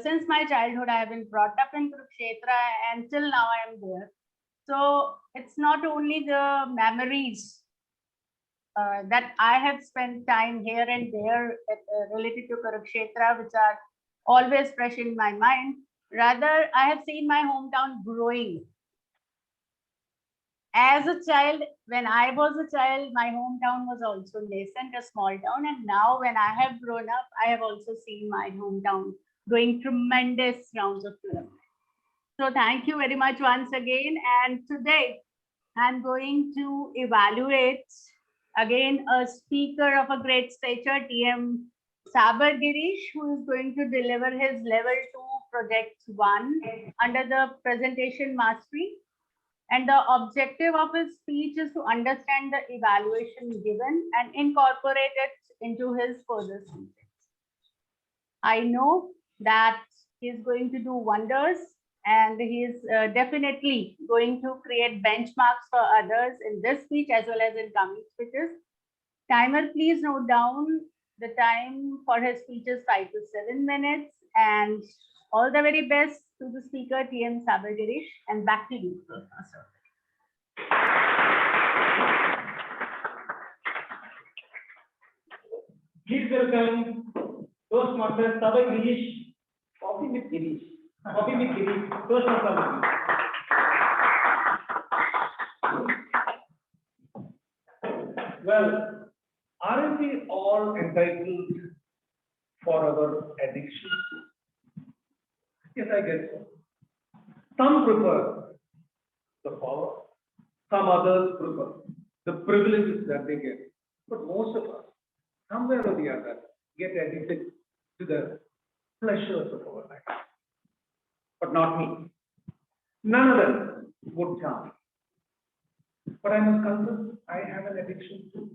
since my childhood, I have been brought up in Kurukshetra, and till now I am there. So it's not only the memories that I have spent time here and there related to Kurukshetra, which are always fresh in my mind. Rather, I have seen my hometown growing. As a child, when I was a child, my hometown was also nascent, a small town. And now when I have grown up, I have also seen my hometown doing tremendous rounds of development. So thank you very much once again. And today I'm going to evaluate again a speaker of a great stature, TM Sabar Girish, who is going to deliver his level 2 project 1 under the presentation mastery. And the objective of his speech is to understand the evaluation given and incorporate it into his further speeches. I know that he's going to do wonders, and he is definitely going to create benchmarks for others in this speech as well as in coming speeches. Timer, please note down the time for his speech is 5 to 7 minutes, and all the very best to the speaker, TM Sabar Girish, and back to you. Please welcome Toastmaster Sabar Girish, Coffee with Girish. Coffee with Girish, Toastmaster. Well, aren't we all entitled for our addiction? Yes, I guess so. Some prefer the power, some others prefer the privileges that they get. But most of us, somewhere or the other, get addicted to the pleasures of our life. But not me. None of them would tell me. But I must confess, I have an addiction too.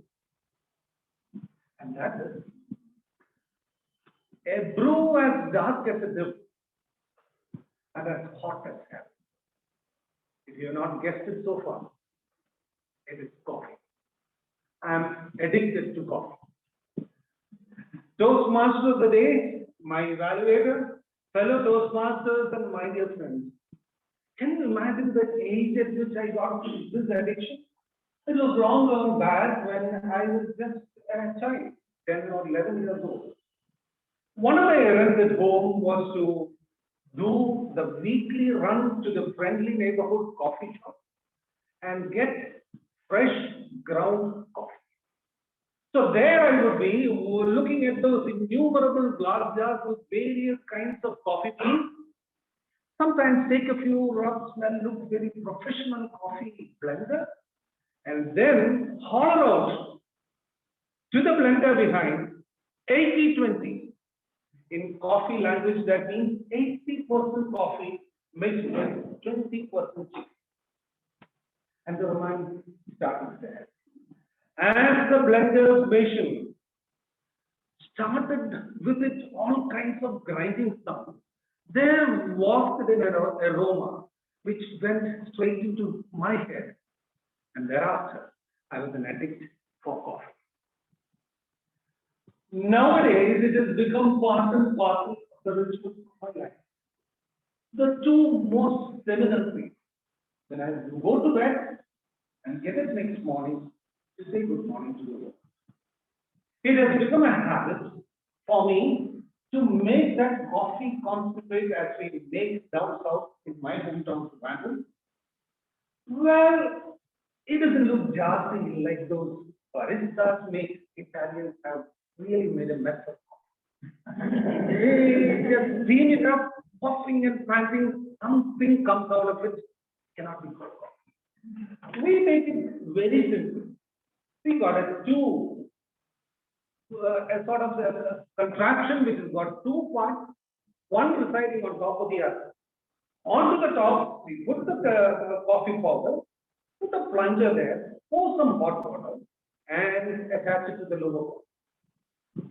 And that is a brew as dark as a dip and as hot as hell. If you have not guessed it so far, it is coffee. I am addicted to coffee. Toastmaster of the day, my evaluator, fellow Toastmasters, and my dear friends. Can you imagine the age at which I got this addiction? It was long back when I was just a child, 10 or 11 years old. One of my errands at home was to do the weekly run to the friendly neighborhood coffee shop and get fresh ground coffee. So there I would be looking at those innumerable glass jars with various kinds of coffee beans. Sometimes take a few rubs and look very professional coffee blender, and then holler out to the blender behind 80-20. In coffee language, that means 80% coffee mixed with 20% tea. And the romance started there. As the blender's machine started with its all kinds of grinding sounds. There walked an aroma which went straight into my head. And thereafter, I was an addict for coffee. Nowadays, it has become part and parcel of the ritual of my life. The two most similar things, when I go to bed and get up next morning to say good morning to the world. It has become a habit for me to make that coffee concentrate as we make down south in my hometown, Bangalore. Well, it doesn't look jazzy like those baristas make. Italians have really made a mess of coffee. They just steam it up, puffing and panting, something comes out of it, cannot be called coffee. We make it very simple. We got a sort of a contraption which has got two parts, one residing on top of the other. Onto the top, we put the coffee powder, put a plunger there, pour some hot water, and attach it to the lower part.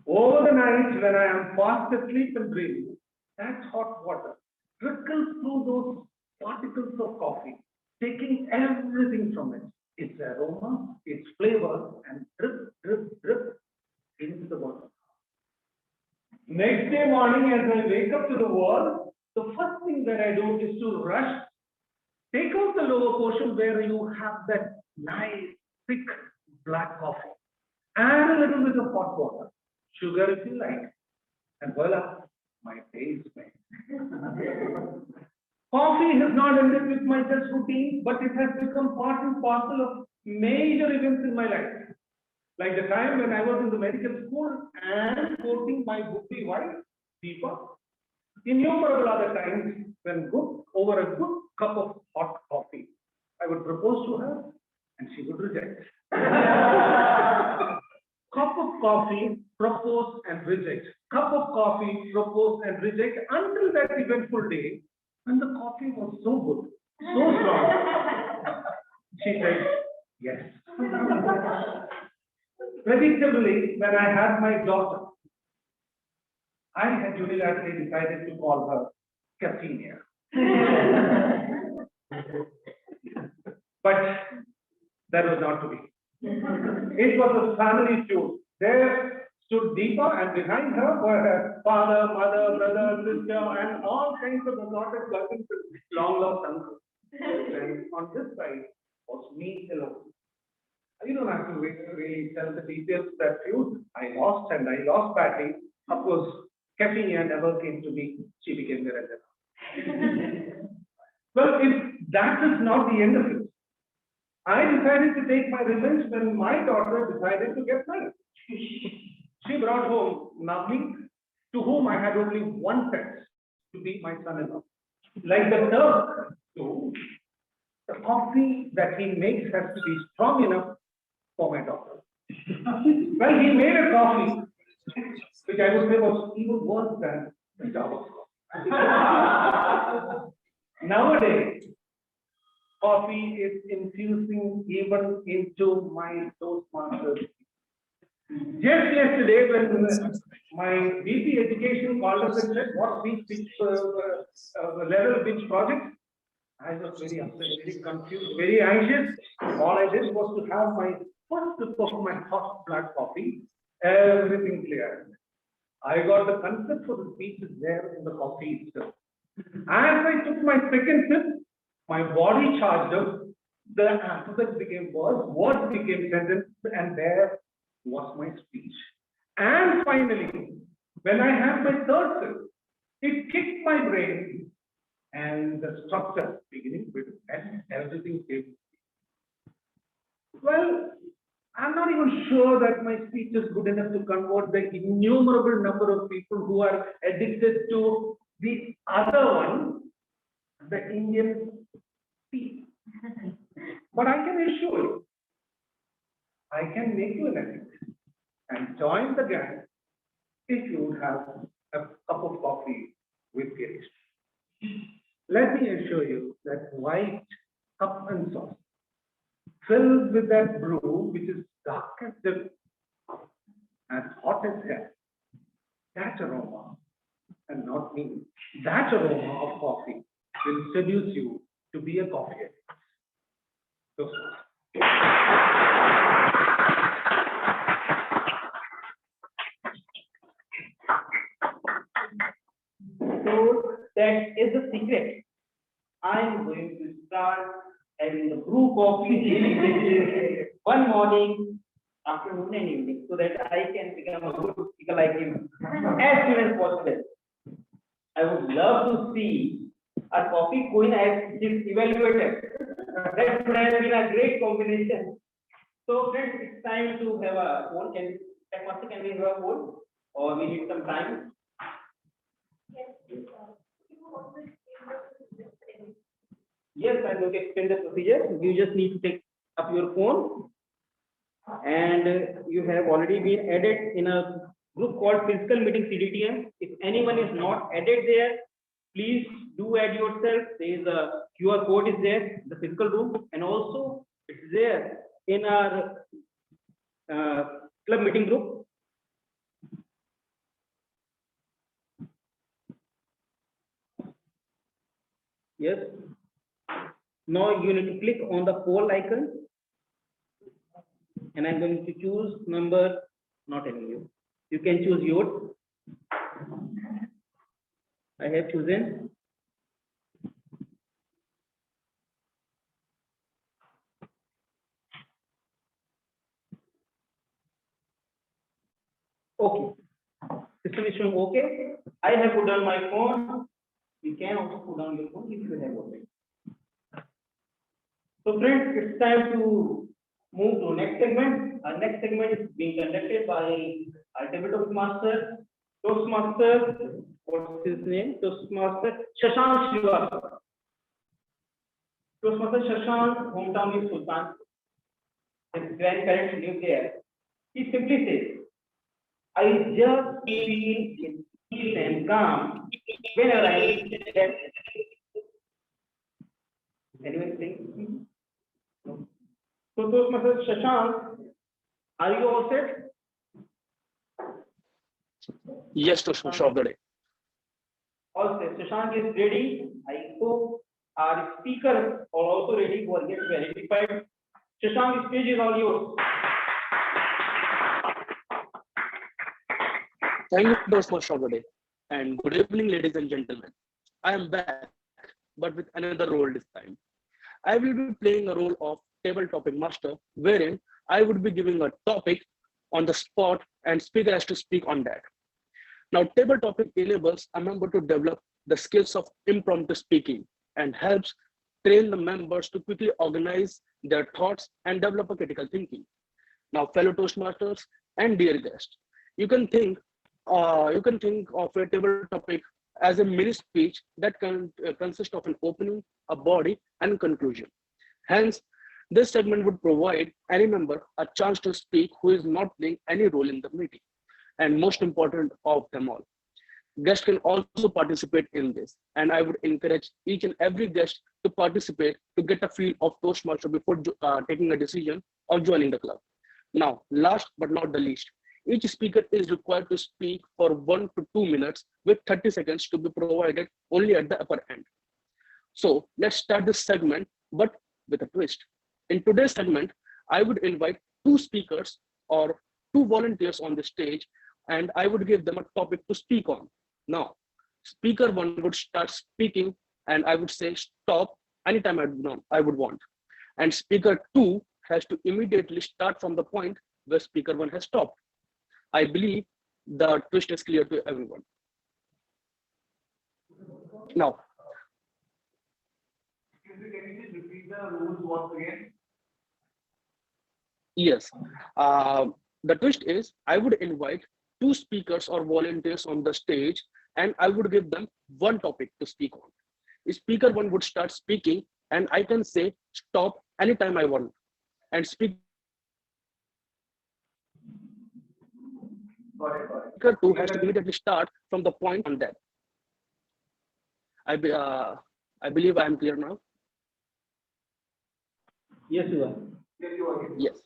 Over the night, when I am fast asleep and dreaming, that hot water trickles through those particles of coffee, taking everything from it, its aroma, its flavor, and drip, drip, drip into the bottle. Next day morning, as I wake up to the world, the first thing that I do is to rush, take out the lower portion where you have that nice, thick black coffee, add a little bit of hot water, sugar if you like, and voila, my day is made. Coffee has not ended with my just routine, but it has become part and parcel of major events in my life. Like the time when I was in the medical school and quoting my would-be wife, Deepa. Innumerable other times when over a good cup of hot coffee, I would propose to her and she would reject. Cup of coffee, propose and reject. Cup of coffee, propose and reject until that eventful day when the coffee was so good, so strong. She said, yes. Predictably, when I had my daughter, I had unilaterally decided to call her Cassinia. But that was not to be. It was a family feud. There stood Deepa, and behind her were her father, mother, brother, sister, and all kinds of assorted cousins, long lost uncles. And on this side was me alone. You don't have to really tell the details of that feud. I lost and I lost badly. Of course, Cassinia never came to me. She became the Raja. Well, if that is not the end of it, I decided to take my revenge when my daughter decided to get married. She brought home Navni, to whom I had only one pet, to be my son-in-law. Like the Turk, too, the coffee that he makes has to be strong enough for my daughter. Well, he made a coffee, which I would say was even worse than the Starbucks coffee. Nowadays, coffee is infusing even into my Toastmasters. Just yesterday, when my VP education called us and said, what which level, which project, I was very upset, very confused, very anxious. All I did was to have my first sip of my hot black coffee, everything clear. I got the concept for the speech is there in the coffee itself. As I took my second sip, my body charged up, the alphabet became words became sentences, and there was my speech. And finally, when I had my third sip, it kicked my brain, and the structure beginning with and everything came. Well, I'm not even sure that my speech is good enough to convert the innumerable number of people who are addicted to the other one, the Indian tea. But I can assure you, I can make you an addict and join the gang if you would have a cup of coffee with guilt. Let me assure you that white cup and sauce, filled with that brew, which is dark as the as hot as hell, that aroma, and not me, that aroma of coffee will seduce you to be a coffee addict. So that is the secret. I'm going to start having the brew coffee daily basis, one morning, afternoon and evening, so that I can become a good speaker like you as soon as possible. I would love to see a coffee queen as his evaluator. That would have been a great combination. So friends, it's time to have a poll. Can we have a poll? Or we need some time? Yes, I'm going to explain the procedure. You just need to take up your phone, and you have already been added in a group called Physical Meeting CDTM. If anyone is not added there, please do add yourself. There is a QR code is there, the physical room, and also it's there in our club meeting group. Yes. Now you need to click on the poll icon, and I'm going to choose number, not telling you. You can choose yours. I have chosen. Okay. System is showing okay. I have put down my phone. You can also put down your phone if you have already. So friends, it's time to move to next segment. Our next segment is being conducted by our table master, Toastmaster. What's his name? Toastmaster Shashank Srivastava. Toastmaster Shashank, hometown is Sultan. His grandparents live there. He simply says, I just feel peace and calm whenever I get. Anyone think? No. So Toastmaster Shashank, are you all set? Yes, Toastmaster of the day. All set. Shashank is ready. I hope our speakers are also ready who are getting verified. Shashank, the stage is all yours. Thank you, Toastmaster of the day. And good evening, ladies and gentlemen. I am back, but with another role this time. I will be playing a role of table topic master, wherein I would be giving a topic on the spot and speaker has to speak on that. Now, table topic enables a member to develop the skills of impromptu speaking and helps train the members to quickly organize their thoughts and develop a critical thinking. Now, fellow Toastmasters and dear guests, you can think of a table topic as a mini speech that can consist of an opening, a body, and conclusion. Hence, this segment would provide any member a chance to speak who is not playing any role in the meeting. And most important of them all, guests can also participate in this. And I would encourage each and every guest to participate to get a feel of Toastmaster before taking a decision of joining the club. Now, last but not the least, each speaker is required to speak for 1 to 2 minutes with 30 seconds to be provided only at the upper end. So let's start this segment, but with a twist. In today's segment, I would invite 2 speakers or 2 volunteers on the stage, and I would give them a topic to speak on. Now, speaker 1 would start speaking, and I would say stop anytime I would want. And speaker 2 has to immediately start from the point where speaker 1 has stopped. I believe the twist is clear to everyone. Now, Can you just repeat the rules once again? yes, the twist is I would invite 2 speakers or volunteers on the stage, and I would give them 1 topic to speak on. Speaker 1 would start speaking, and I can say stop anytime I want. And speaker 2 has to immediately start from the point on that. I believe I am clear now. Yes, you are. Yes.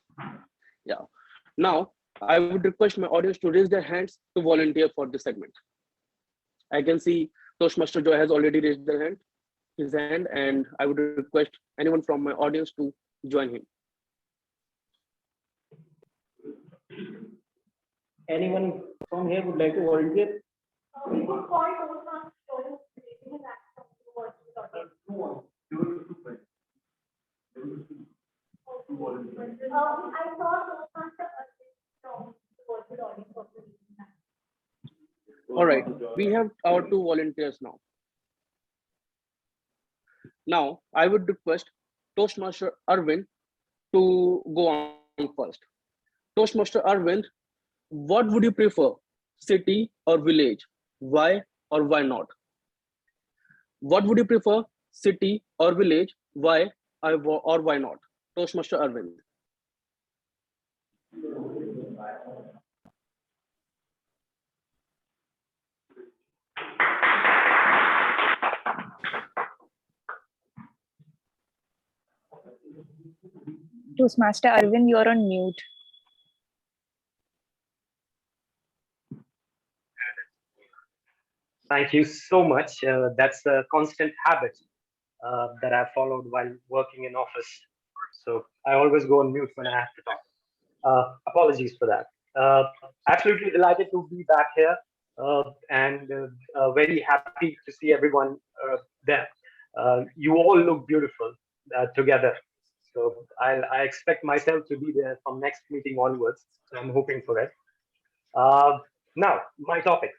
Yeah. Now, I would request my audience to raise their hands to volunteer for this segment. I can see Toastmaster Joy has already raised his hand, and I would request anyone from my audience to join him. Anyone from here would like to volunteer? We could call Toastmasters International. I saw Toastmasters from the virtual audience also. All right, we have our 2 volunteers now. Now, I would request Toastmaster Arvind to go on first. Toastmaster Arvind, what would you prefer, city or village? Why or why not? What would you prefer, city or village? Why or why not? Toastmaster Arvind. Toastmaster Arvind, you're on mute. Thank you so much. That's a constant habit that I've followed while working in office. So I always go on mute when I have to talk. Apologies for that. Absolutely delighted to be back here and very happy to see everyone there. You all look beautiful together. So I expect myself to be there from next meeting onwards. So I'm hoping for it. Now, my topic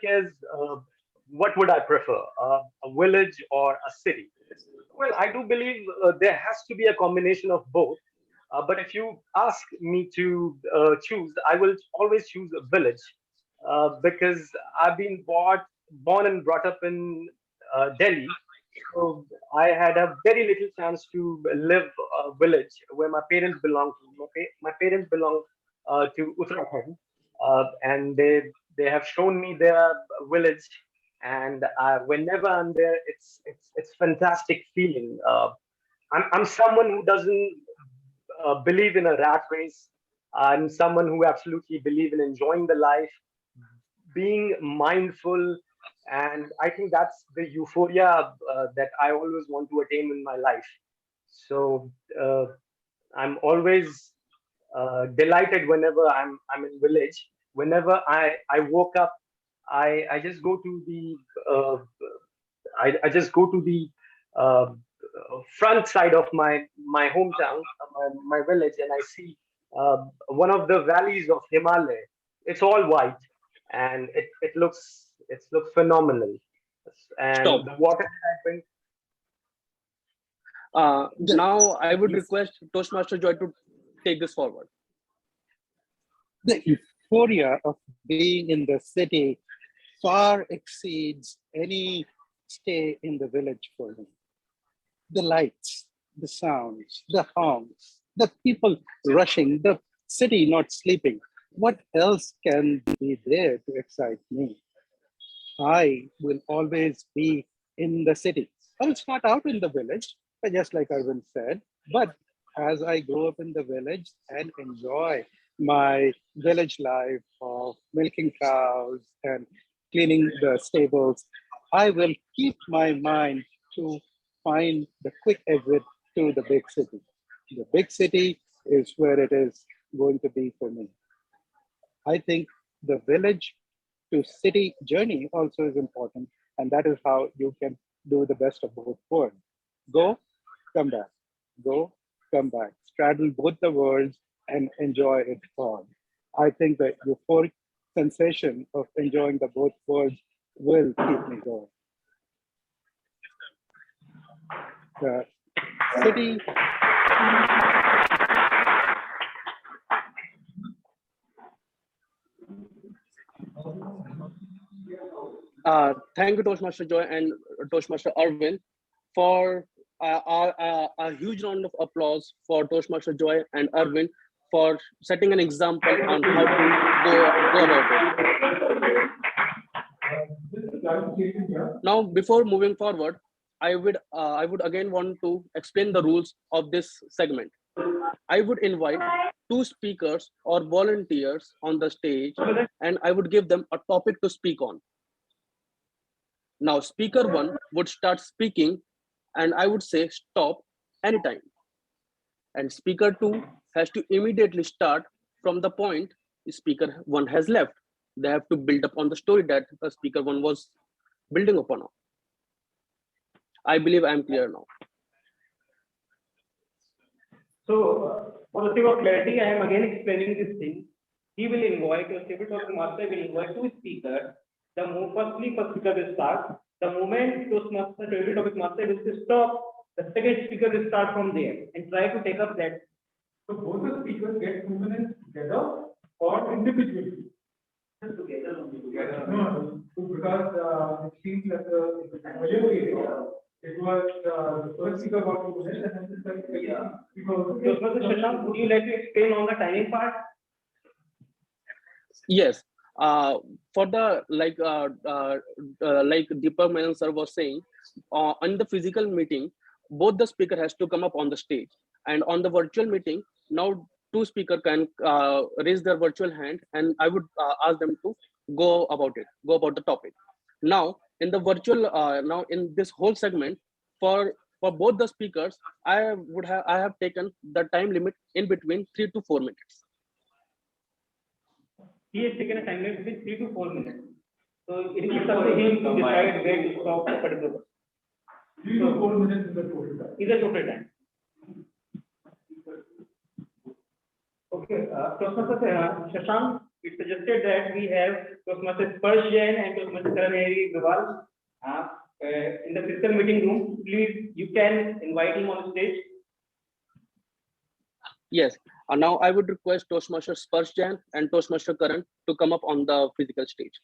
is what would I prefer, a village or a city? Well, I do believe there has to be a combination of both. But if you ask me to choose, I will always choose a village because I've been born and brought up in Delhi. So I had a very little chance to live a village where my parents belong to. My parents belong to Uttarakhand. And they have shown me their village, and whenever I'm there, it's fantastic feeling. I'm someone who doesn't believe in a rat race. I'm someone who absolutely believe in enjoying the life, being mindful, and I think that's the euphoria that I always want to attain in my life. So I'm always delighted whenever I'm in village. Whenever I woke up, I just go to the I just go to the front side of my hometown, my village, and I see one of the valleys of Himalaya. It's all white, and it looks phenomenal. And Stop. the water that I drink. Now I would request Toastmaster Joy to take this forward. The euphoria of being in the city far exceeds any stay in the village for me. The lights, the sounds, the honks, the people rushing, the city not sleeping. What else can be there to excite me? I will always be in the city. I will start out in the village, just like Arvind said, but as I grow up in the village and enjoy my village life of milking cows and cleaning the stables, I will keep my mind to find the quick exit to the big city. The big city is where it is going to be for me. I think the village to city journey also is important, and that is how you can do the best of both worlds. Go, come back. Go, come back. Straddle both the worlds and enjoy it all. I think the euphoric sensation of enjoying the both worlds will keep me going. The city. Thank you, Toastmaster Joy and Toastmaster Arvind, for a huge round of applause for Toastmaster Joy and Arvind for setting an example on how to go about it. Now, before moving forward, I would again want to explain the rules of this segment. I would invite 2 speakers or volunteers on the stage, and I would give them a topic to speak on. Now, speaker 1 would start speaking, and I would say stop anytime. And speaker 2 has to immediately start from the point speaker 1 has left. They have to build up on the story that speaker 1 was building upon. I believe I am clear now. So, for the sake of clarity, I am again explaining this thing. He will invite, your tabletop master will invite 2 speakers. First speaker will start. The moment Toastmaster, tabletop master will say stop, the second speaker will start from there and try to take up that. So both the speakers get 2 minutes together or individually? Together. No, because it seems that it was the first speaker got 2 minutes and then the second speaker. Toastmaster Shashank, would you like to explain on the timing part? Yes. For the like Deepak Menon sir was saying, on the physical meeting, both the speaker has to come up on the stage, and on the virtual meeting, now 2 speaker can raise their virtual hand, and I would ask them to go about the topic. Now in the virtual, now in this whole segment, for both the speakers, I have taken the time limit in between 3 to 4 minutes. He has taken a time limit between 3 to 4 minutes. So it is up to him to decide where to stop the particular. 3 to 4 minutes is the total time. Is the total time. Okay, Toastmaster Shashank, it suggested that we have Toastmaster Sparsh Jain and Toastmaster Karaneri Vival in the physical meeting room. Please, you can invite him on stage. Yes. Now I would request Toastmaster Sparsh Jain and Toastmaster Karan to come up on the physical stage.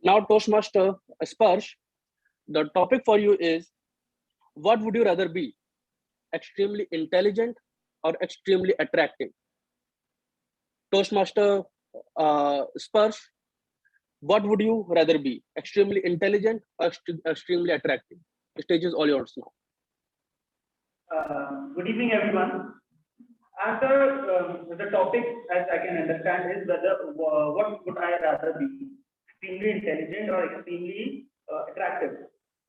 Now, Toastmaster Sparsh, the topic for you is, what would you rather be? Extremely intelligent or extremely attractive? Toastmaster Sparsh, what would you rather be? Extremely intelligent or extremely attractive? The stage is all yours now. Good evening, everyone. Answer the topic, as I can understand, is whether what would I rather be? Extremely intelligent or extremely attractive?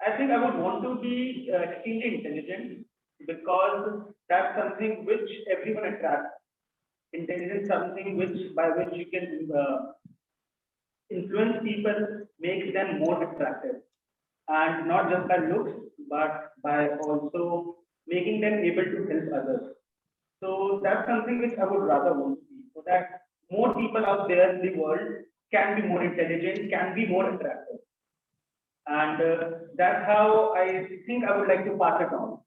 I think I would want to be extremely intelligent, because that's something which everyone attracts. Intelligence is something by which you can influence people, make them more attractive, and not just by looks, but by also making them able to help others. So that's something which I would rather want to be, so that more people out there in the world can be more intelligent, can be more attractive. And that's how I think I would like to pass it on.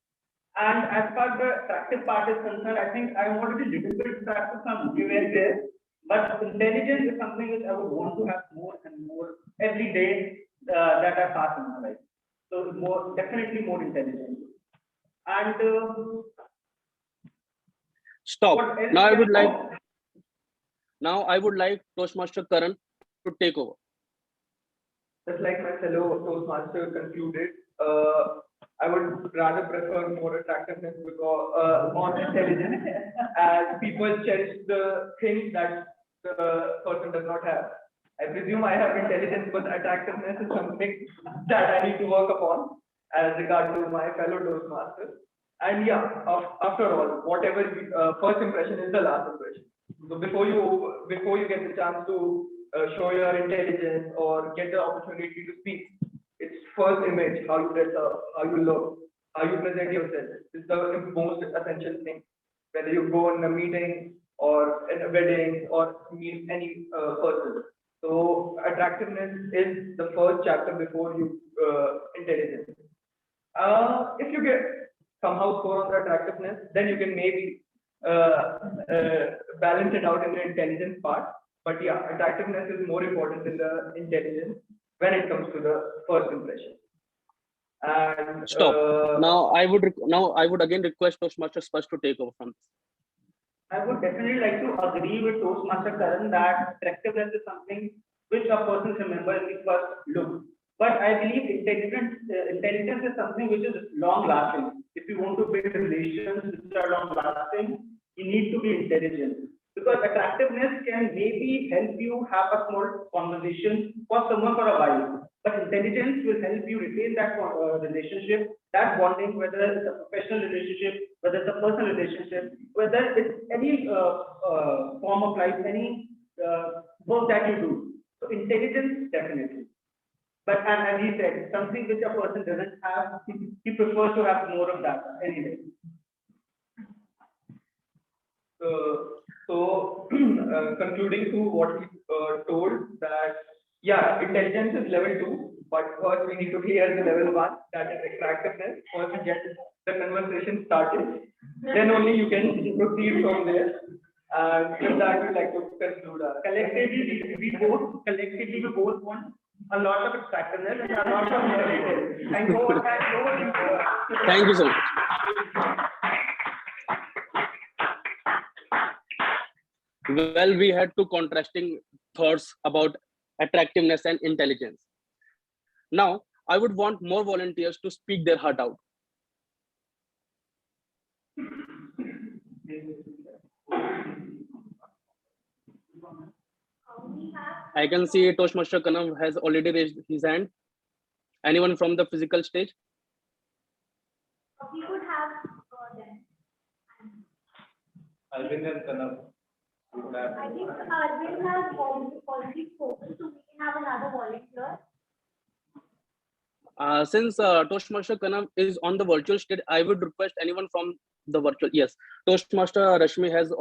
And as far as the attractive part is concerned, I think I wanted a little bit attractive, some given there, but intelligence is something which I would want to have more and more every day that I pass in my life. So definitely more intelligent. And stop. Now I would like Toastmaster Karan to take over. Just like my fellow Toastmaster concluded, I would rather prefer more attractiveness because on intelligence, as people cherish the things that the person does not have. I presume I have intelligence, but attractiveness is something that I need to work upon as regard to my fellow Toastmasters. And yeah, after all, whatever first impression is the last impression. So before you get the chance to show your intelligence or get the opportunity to speak, it's first image, how you dress up, how you look, how you present yourself. It's the most essential thing. Whether you go in a meeting or in a wedding or meet any person. So attractiveness is the first chapter before you intelligence. If you get somehow score on the attractiveness, then you can maybe balance it out in the intelligence part. But yeah, attractiveness is more important than the intelligence when it comes to the first impression. And stop. Now I would again request Toastmaster Sparsh to take over from this. I'm I would definitely like to agree with Toastmaster Karan that attractiveness is something which a person remembers in the first look. But I believe intelligence is something which is long lasting. If you want to build relations which are long lasting, you need to be intelligent. Because attractiveness can maybe help you have a small conversation for someone for a while. But intelligence will help you retain that relationship, that bonding, whether it's a professional relationship, whether it's a personal relationship, whether it's any form of life, any work that you do. So intelligence, definitely. But as he said, something which a person doesn't have, he prefers to have more of that anyway. Concluding to what he told that, yeah, intelligence is level 2, but first we need to clear the level 1, that is attractiveness. First we get the conversation started, then only you can proceed from there. And with that, we'd like to conclude. Collectively, we both want a lot of attractiveness and a lot of intelligence. And Thank you so much. Well, we had two contrasting thoughts about attractiveness and intelligence. Now, I would want more volunteers to speak their heart out. I can see Toastmaster Kanav has already raised his hand. Anyone from the physical stage? We could have them. Arvind and Kanav. I think Arvind has already spoken, so we can have another volunteer. Since Toastmaster Kanav is on the virtual stage, I would request anyone from the virtual. Yes, Toastmaster Rashmi has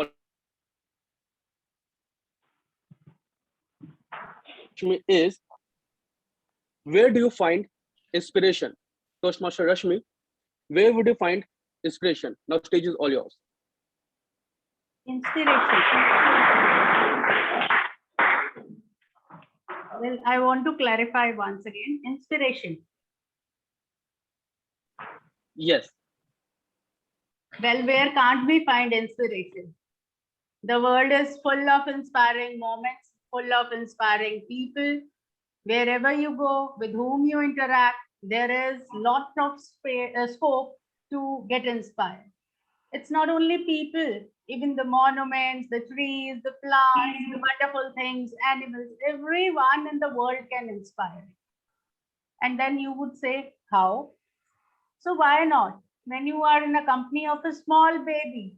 is, where do you find inspiration? Toastmaster Rashmi, where would you find inspiration? Now stage is all yours. Inspiration. Well, I want to clarify once again. Inspiration. Yes. Well, where can't we find inspiration? The world is full of inspiring moments, full of inspiring people. Wherever you go, with whom you interact, there is lots of scope to get inspired. It's not only people, even the monuments, the trees, the plants, the wonderful things, animals, everyone in the world can inspire. And then you would say, how? So why not? When you are in a company of a small baby,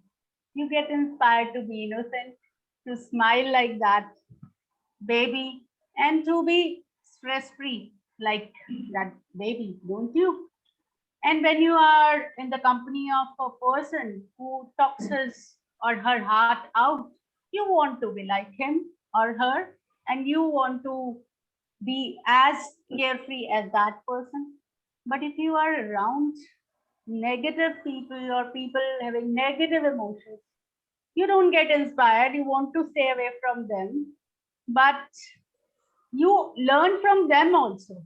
you get inspired to be innocent, to smile like that baby, and to be stress-free like that baby, don't you? And when you are in the company of a person who talks his or her heart out, you want to be like him or her, and you want to be as carefree as that person. But if you are around negative people or people having negative emotions, you don't get inspired, you want to stay away from them, but you learn from them also,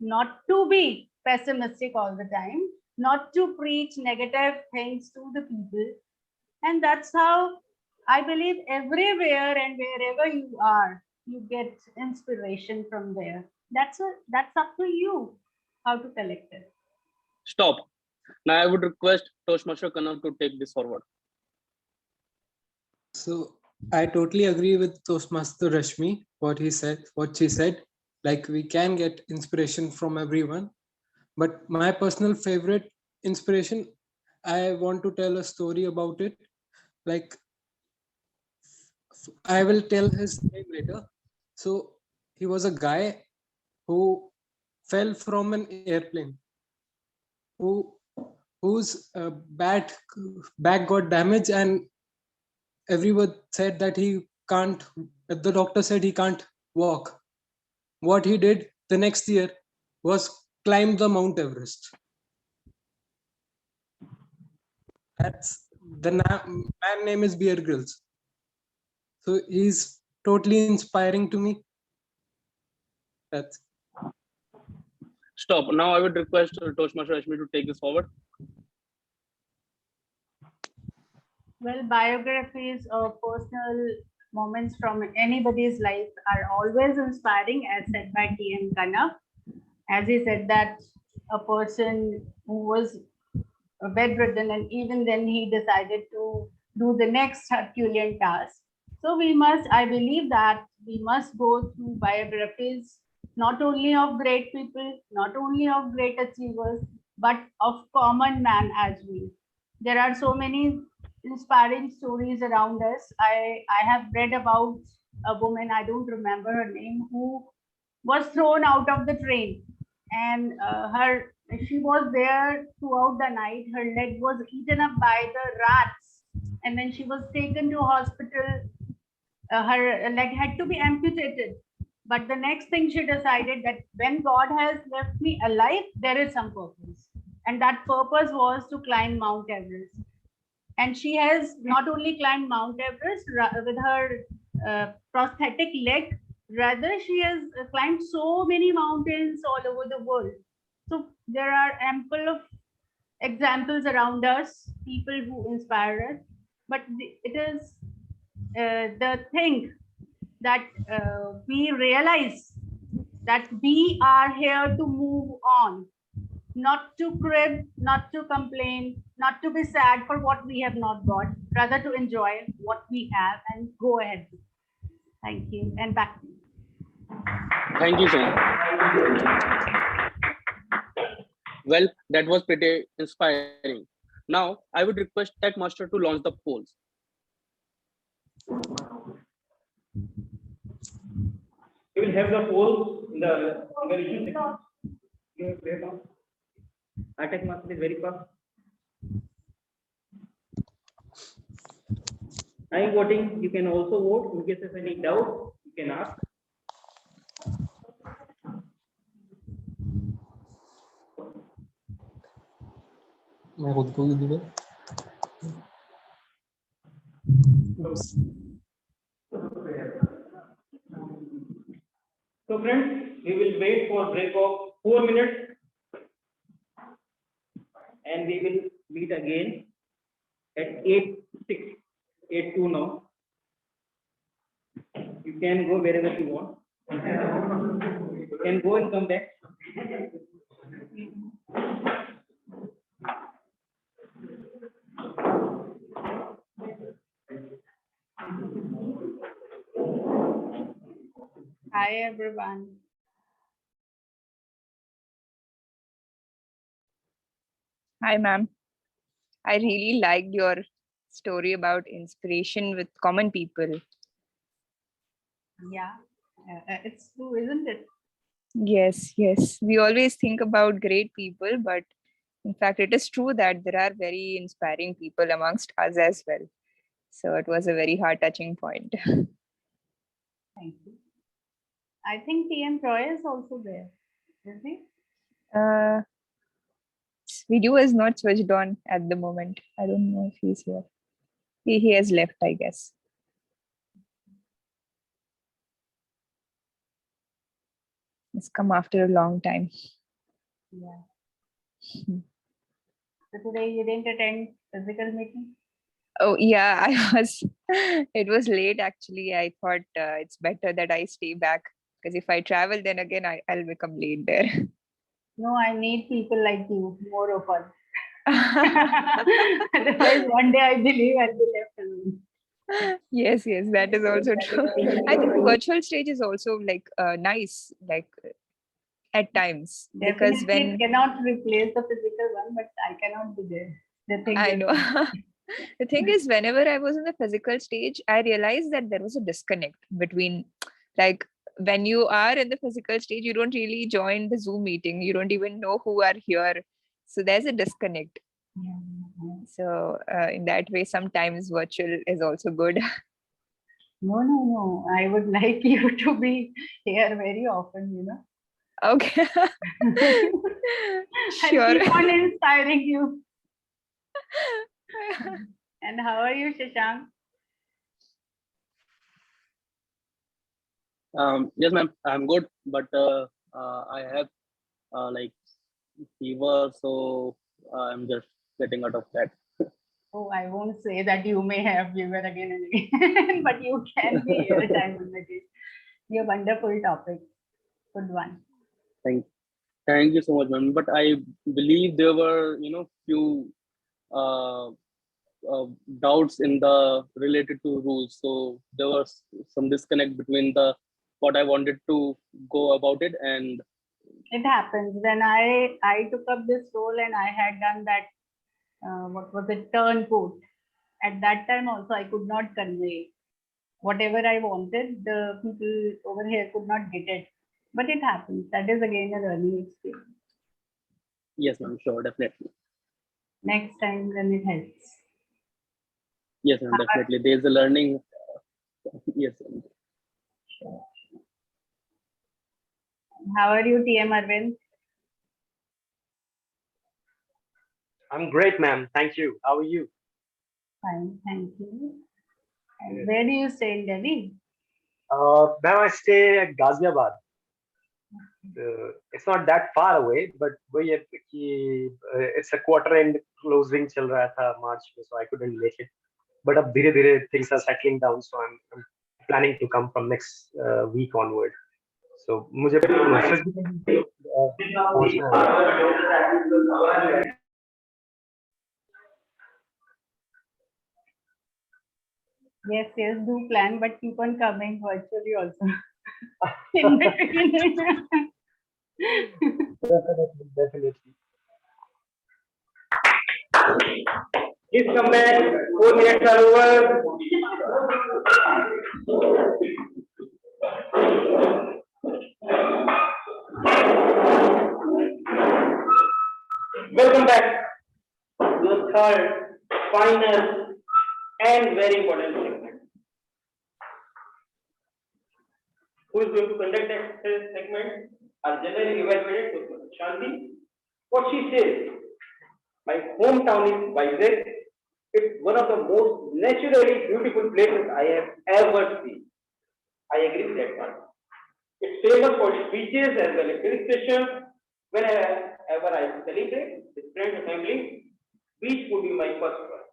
not to be pessimistic all the time, not to preach negative things to the people. And that's how I believe everywhere and wherever you are, you get inspiration from there. That's up to you how to collect it. Stop. Now I would request Toastmaster Kanav to take this forward. So I totally agree with Toastmaster Rashmi, what she said, like we can get inspiration from everyone. But my personal favorite inspiration, I want to tell a story about it. Like I will tell his name later. So he was a guy who fell from an airplane, whose back got damaged, and everyone said that he can't, the doctor said he can't walk. What he did the next year was climb the Mount Everest. That's the man name is Bear Grylls. So he's totally inspiring to me. That's Stop. Now I would request Toastmaster Rashmi to take this forward. Well, biographies or personal moments from anybody's life are always inspiring, as said by T.M. Kanna. As he said that a person who was bedridden, and even then he decided to do the next Herculean task. So we must, I believe that we must go through biographies, not only of great people, not only of great achievers, but of common man as well. There are so many inspiring stories around us. I have read about a woman, I don't remember her name, who was thrown out of the train, and she was there throughout the night. Her leg was eaten up by the rats, and when she was taken to hospital, her leg had to be amputated. But the next thing she decided that when God has left me alive, there is some purpose, and that purpose was to climb Mount Everest. And she has not only climbed Mount Everest with her prosthetic leg, rather she has climbed so many mountains all over the world. So there are ample of examples around us, people who inspire us. But it is the thing that we realize that we are here to move on, not to crib, not to complain, not to be sad for what we have not got, rather to enjoy what we have and go ahead. Thank you. And back to you. Thank you so much. Well, that was pretty inspiring. Now, I would request Tech Master to launch the polls. We will have the polls in the issue section. Our Tech Master is very fast. I'm voting. You can also vote in case there's any doubt. You can ask. मैं खुद को भी दूंगा। So friends, we will wait for a break of 4 minutes and we will meet again at 8:02 now. You can go wherever you want. You can go and come back. Hi, everyone. Hi, ma'am. I really liked your story about inspiration with common people. Yeah, it's true, isn't it? Yes, yes. We always think about great people, but in fact, it is true that there are very inspiring people amongst us as well. So it was a very heart-touching point. Thank you. I think TM Roy is also there, is he? Video is not switched on at the moment. I don't know if he's here. He has left, I guess. It's come after a long time. Yeah. So today you didn't attend physical meeting? Oh yeah, I was. It was late actually. I thought it's better that I stay back because if I travel, then again I'll become late there. No, I need people like you, more of us. Otherwise, one day I believe I'll be left alone. Yes, yes, that is also true. I think virtual stage is also like nice, like at times, because Definitely when cannot replace the physical one, but I cannot be there. The thing I is- know. The thing is, whenever I was in the physical stage, I realized that there was a disconnect between, like, when you are in the physical stage, you don't really join the Zoom meeting. You don't even know who are here. So there's a disconnect. So in that way, sometimes virtual is also good. No. I would like you to be here very often, you know. Okay. I'll Sure. keep on inspiring you. And how are you, Shashank? Yes, ma'am, I'm good, but I have like fever, so I'm just getting out of that. Oh, I won't say that you may have viewer again and again, but you can be here time and again. Your wonderful topic. Good one. Thank you so much, ma'am. But I believe there were, few uh, doubts in the related to rules. So there was some disconnect between the what I wanted to go about it and It happens when I took up this role and I had done that. What was it? Turn put. At that time also I could not convey whatever I wanted. The people over here could not get it, but it happens. That is again a learning experience. yes, ma'am, sure, definitely. Next time then it helps. Yes, ma'am, definitely. There's a learning. Yes, ma'am. How are you, TM Arvind? I'm great, ma'am. Thank you. How are you? Fine, thank you. And where do you stay in Delhi? Ma'am, I stay at Ghaziabad. It's not that far away, but it's a quarter end closing chal raha tha March mein, so I couldn't make it. But ab dhire dhire things are settling down, so I'm planning to come from next week onward. So मुझे Yes, yes, do plan, but keep on coming virtually also. In between. Definitely. Please come back. 4 minutes are over. Welcome back to the third, final, and very important segment. Who is going to conduct that segment? Our generally evaluated Toastmasters Shanti. What she says, my hometown is Vizag. It's one of the most naturally beautiful places I have ever seen. I agree with that part. It's famous for its beaches as well as hill stations. Whenever I celebrate with friends and family, beach would be my first choice.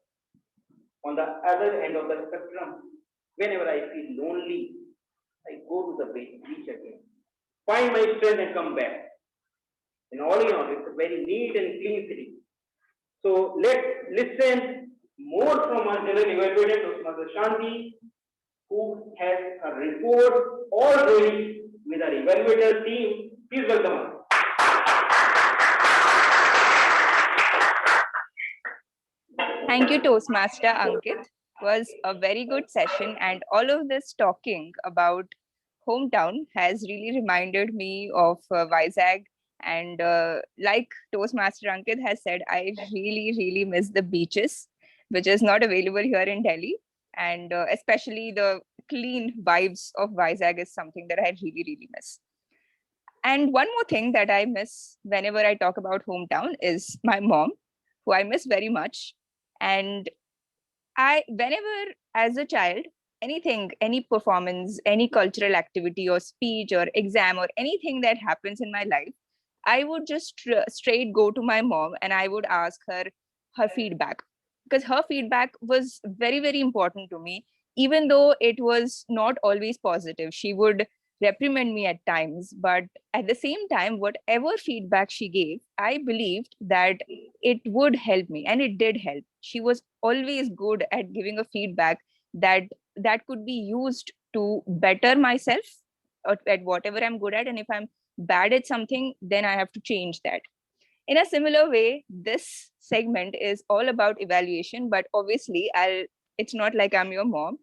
On the other end of the spectrum, whenever I feel lonely, I go to the beach again, find my strength and come back. And all in all, it's a very neat and clean city. So let's listen more from our general evaluator, Toastmasters Shanti, who has a report all ready with our evaluator team. Please welcome her. Thank you, Toastmaster Ankit. It was a very good session, and all of this talking about hometown has really reminded me of Vizag. And like Toastmaster Ankit has said, I really miss the beaches, which is not available here in Delhi. And especially the clean vibes of Vizag is something that I really miss. And one more thing that I miss whenever I talk about hometown is my mom, who I miss very much. And whenever as a child, anything, any performance, any cultural activity or speech or exam or anything that happens in my life, I would just straight go to my mom and I would ask her feedback, because her feedback was very important to me. Even though it was not always positive, she would reprimand me at times, but at the same time, whatever feedback she gave, I believed that it would help me, and it did help. She was always good at giving a feedback that could be used to better myself at whatever I'm good at, and if I'm bad at something, then I have to change that. In a similar way, this segment is all about evaluation, but obviously it's not like I'm your mom.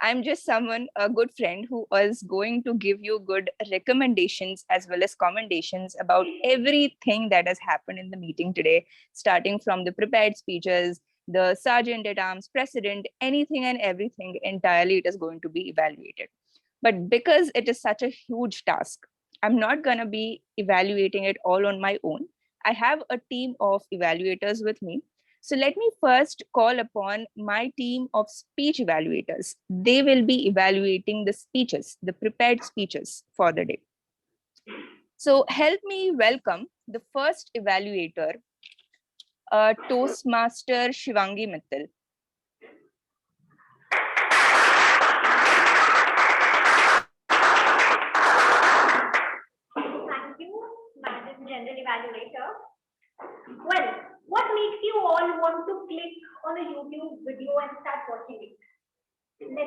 I'm just someone, a good friend, who is going to give you good recommendations as well as commendations about everything that has happened in the meeting today, starting from the prepared speeches, the sergeant at arms, president, anything and everything entirely, it is going to be evaluated. But because it is such a huge task, I'm not going to be evaluating it all on my own. I have a team of evaluators with me. So let me first call upon my team of speech evaluators. They will be evaluating the speeches, the prepared speeches for the day. So help me welcome the first evaluator, Toastmaster Shivangi Mittal.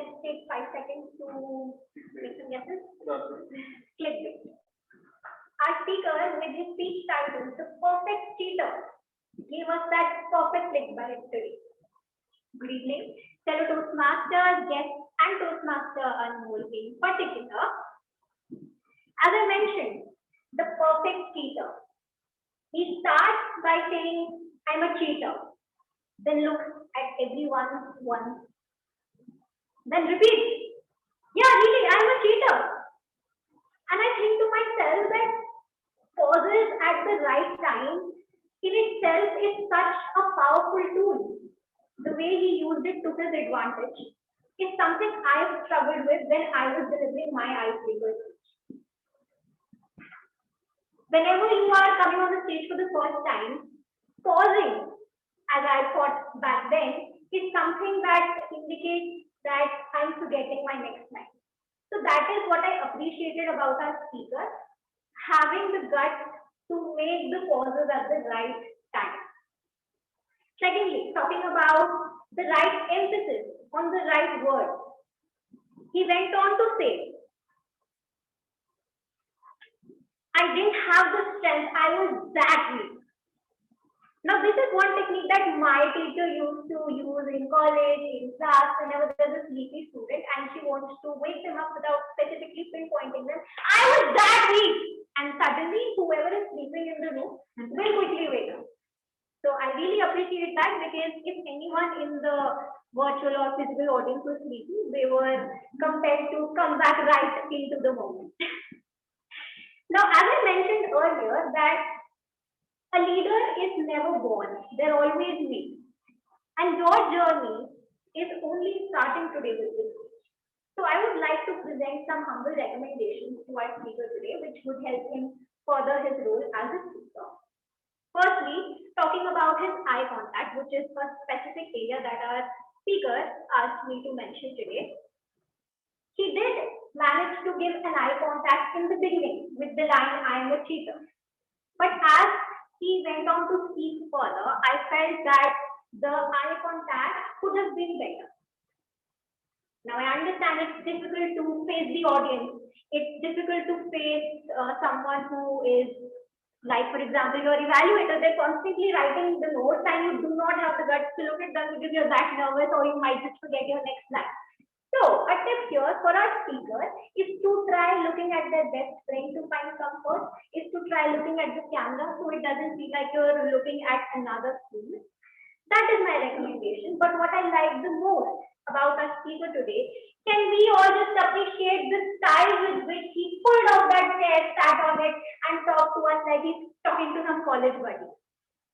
let's take 5 seconds to make some guesses. Clickbait. Our speaker, with his speech title, The Perfect Cheater, gave us that perfect clickbait today. Good evening, fellow Toastmasters, guests, and Toastmaster Anmol in particular. As I mentioned, the perfect cheater. He starts by saying, I'm a cheater. Then looks at everyone once. Then repeats, yeah, really, I'm a cheater. And I think to myself that pauses at the right time in itself is such a powerful tool. The way he used it to his advantage is something I have struggled with when I was delivering my icebreaker. Whenever you are coming on the stage for the first time, pausing, as I thought back then, is something that indicates that I'm forgetting my next line. So that is what I appreciated about our speaker, having the guts to make the pauses at the right time. Secondly, talking about the right emphasis on the right word. He went on to say, I didn't have the strength, I was that weak. Now, this is one technique that my teacher used to use in college, in class, whenever there's a sleepy student and she wants to wake them up without specifically pinpointing them. I was that weak. And suddenly, whoever is sleeping in the room will quickly wake up. So I really appreciate that because if anyone in the virtual or physical audience was sleepy, they were compelled to come back right into the moment. Now, as I mentioned earlier, that a leader is never born, they're always made. And your journey is only starting today with this. So I would like to present some humble recommendations to our speaker today, which would help him further his role as a speaker. Firstly, talking about his eye contact, which is a specific area that our speaker asked me to mention today. He did manage to give an eye contact in the beginning with the line, I am a cheater. But as he went on to speak further, I felt that the eye contact could have been better. Now, I understand it's difficult to face the audience. It's difficult to face someone who is, like, for example, your evaluator, they're constantly writing the notes and you do not have the guts to look at them because you're that nervous or you might just forget your next line. So, a tip here for our speaker is to try looking at their best friend to find comfort, is to try looking at the camera so it doesn't feel like you're looking at another screen. That is my recommendation. But what I like the most about our speaker today, can we all just appreciate the style with which he pulled out that chair, sat on it, and talked to us like he's talking to some college buddy.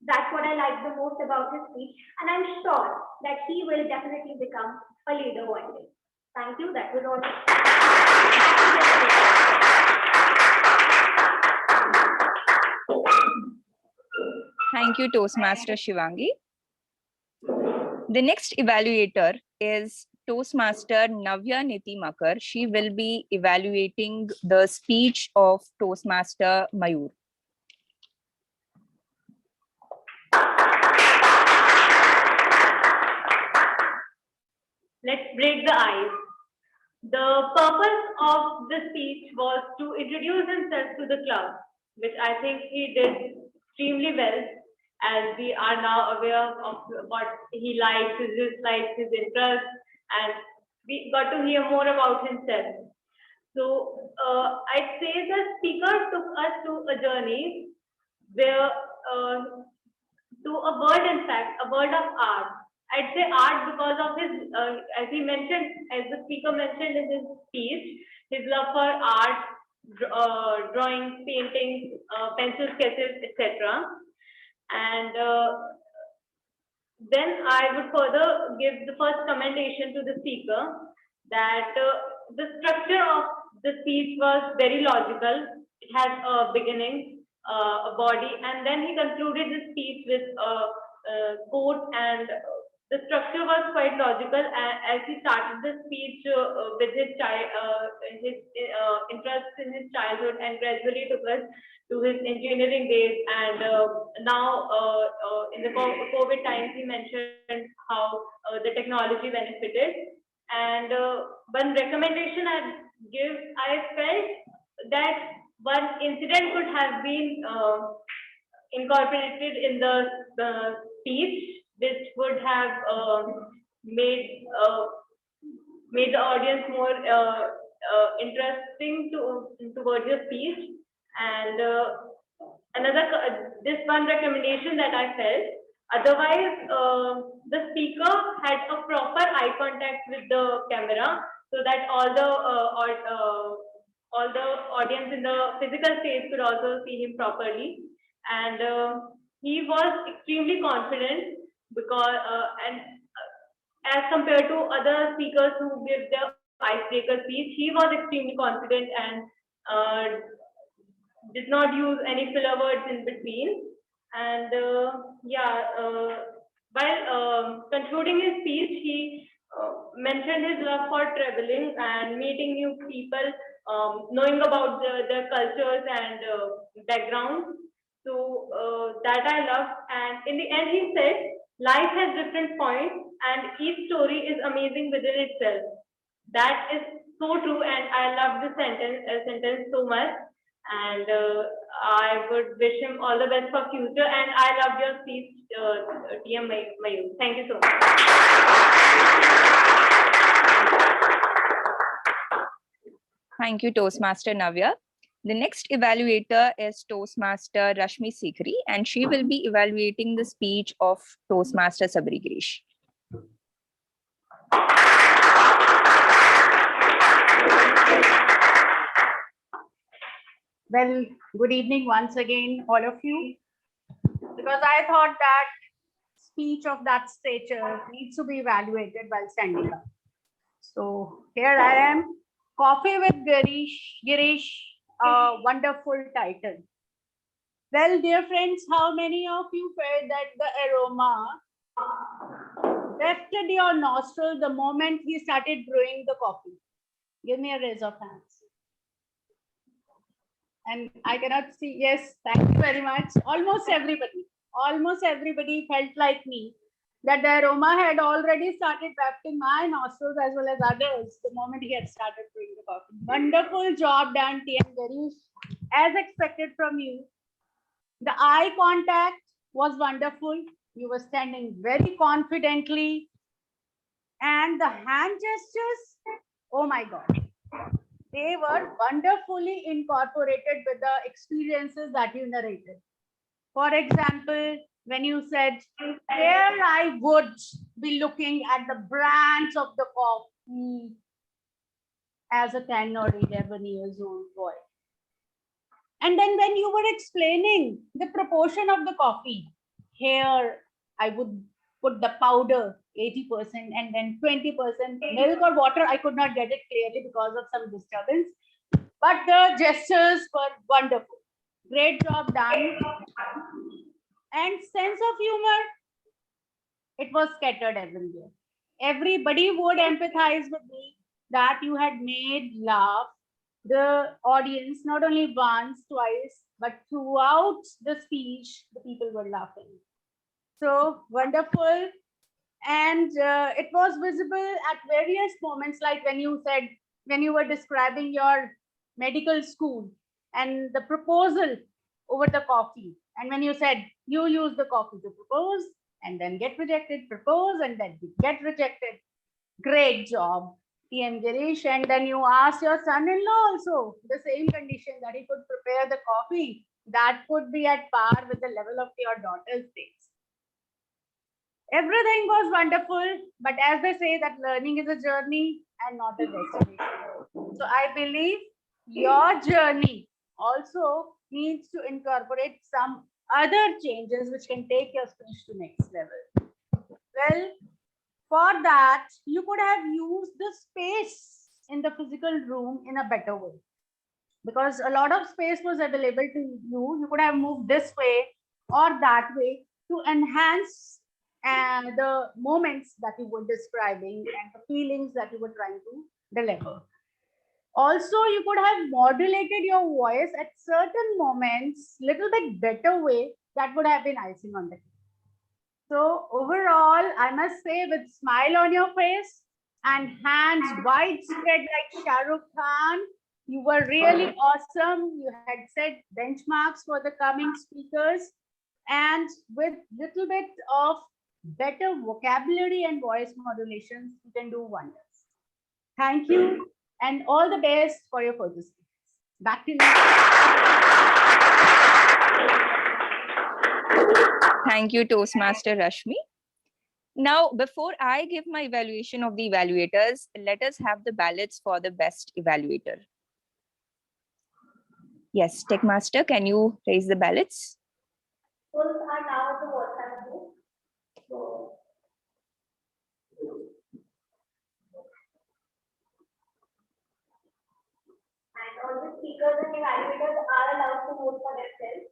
That's what I like the most about his speech, and I'm sure that he will definitely become a leader one day. Thank you. That was all. Thank you, Toastmaster Shivangi. The next evaluator is Toastmaster Navya Nitimakar. She will be evaluating the speech of Toastmaster Mayur. Let's break the ice. The purpose of the speech was to introduce himself to the club, which I think he did extremely well, as we are now aware of what he likes, his dislikes, his interests, and we got to hear more about himself. So I'd say the speaker took us to a journey where to a word, in fact, a word of art. I'd say art because of his, as he mentioned, as the speaker mentioned in his speech, his love for art, drawing, painting, pencil sketches, etc. And then I would further give the first commendation to the speaker that the structure of the speech was very logical. It has a beginning, a body, and then he concluded the speech with a quote, and the structure was quite logical as he started the speech with his interests in his childhood and gradually took us to his engineering days, and now in the COVID times he mentioned how the technology benefited, And one recommendation I felt that one incident could have been incorporated in the speech, which would have made made the audience more interesting towards your speech. And this one recommendation that I felt. Otherwise, the speaker had a proper eye contact with the camera, so that all the audience in the physical stage could also see him properly. And he was extremely confident because as compared to other speakers who give the icebreaker speech, he was extremely confident and did not use any filler words in between. And while concluding his speech, he mentioned his love for traveling and meeting new people, knowing about their cultures and backgrounds. So that I love. And in the end, he said, life has different points and each story is amazing within itself. That is so true, and I love this sentence so much. And I would wish him all the best for future. And I love your speech, TM Mayur. Thank you so much. Thank you, Toastmaster Navya. The next evaluator is Toastmaster Rashmi Sikri, and she will be evaluating the speech of Toastmaster Sabri Girish. Well, good evening once again, all of you. Because I thought that speech of that stature needs to be evaluated while standing up. So here I am, Coffee with Girish, a wonderful title. Well, dear friends, how many of you felt that the aroma wafted your nostril the moment he started brewing the coffee? Give me a raise of hands. And I cannot see, yes, thank you very much. Almost everybody felt like me that the aroma had already started wafting my nostrils as well as others the moment he had started brewing the coffee. Wonderful job done, TM Girish. As expected from you. The eye contact was wonderful. You were standing very confidently. And the hand gestures, oh my God. They were wonderfully incorporated with the experiences that you narrated. For example, when you said, here I would be looking at the brands of the coffee as a 10 or 11 years old boy. And then when you were explaining the proportion of the coffee, here I would put the powder 80% and then 20% milk or water. I could not get it clearly because of some disturbance, but the gestures were wonderful. Great job done. And sense of humor, it was scattered everywhere. Everybody would empathize with me that you had made laugh the audience not only once, twice, but throughout the speech, the people were laughing. So wonderful. And it was visible at various moments, like when you said, when you were describing your medical school and the proposal over the coffee. And when you said you use the coffee to propose and then get rejected, propose and then get rejected. Great job, TM Girish. And then you asked your son-in-law also the same condition that he could prepare the coffee that could be at par with the level of your daughter's taste. Everything was wonderful, but as they say that learning is a journey and not a destination. So I believe your journey also needs to incorporate some other changes which can take your speech to next level. Well, for that, you could have used the space in the physical room in a better way. Because a lot of space was available to you. You could have moved this way or that way to enhance the moments that you were describing and the feelings that you were trying to deliver. Also, you could have modulated your voice at certain moments, little bit better way, that would have been icing on the cake. So overall, I must say with smile on your face, and hands widespread like Shah Rukh Khan. You were really awesome. You had set benchmarks for the coming speakers, and with little bit of better vocabulary and voice modulations, you can do wonders. Thank you, and all the best for your further speakers. Back to you. Thank you, Toastmaster Rashmi. Now, before I give my evaluation of the evaluators, let us have the ballots for the best evaluator. Yes, Tech Master, can you raise the ballots? Those are now the WhatsApp group. So, and all the speakers and evaluators are allowed to vote for themselves.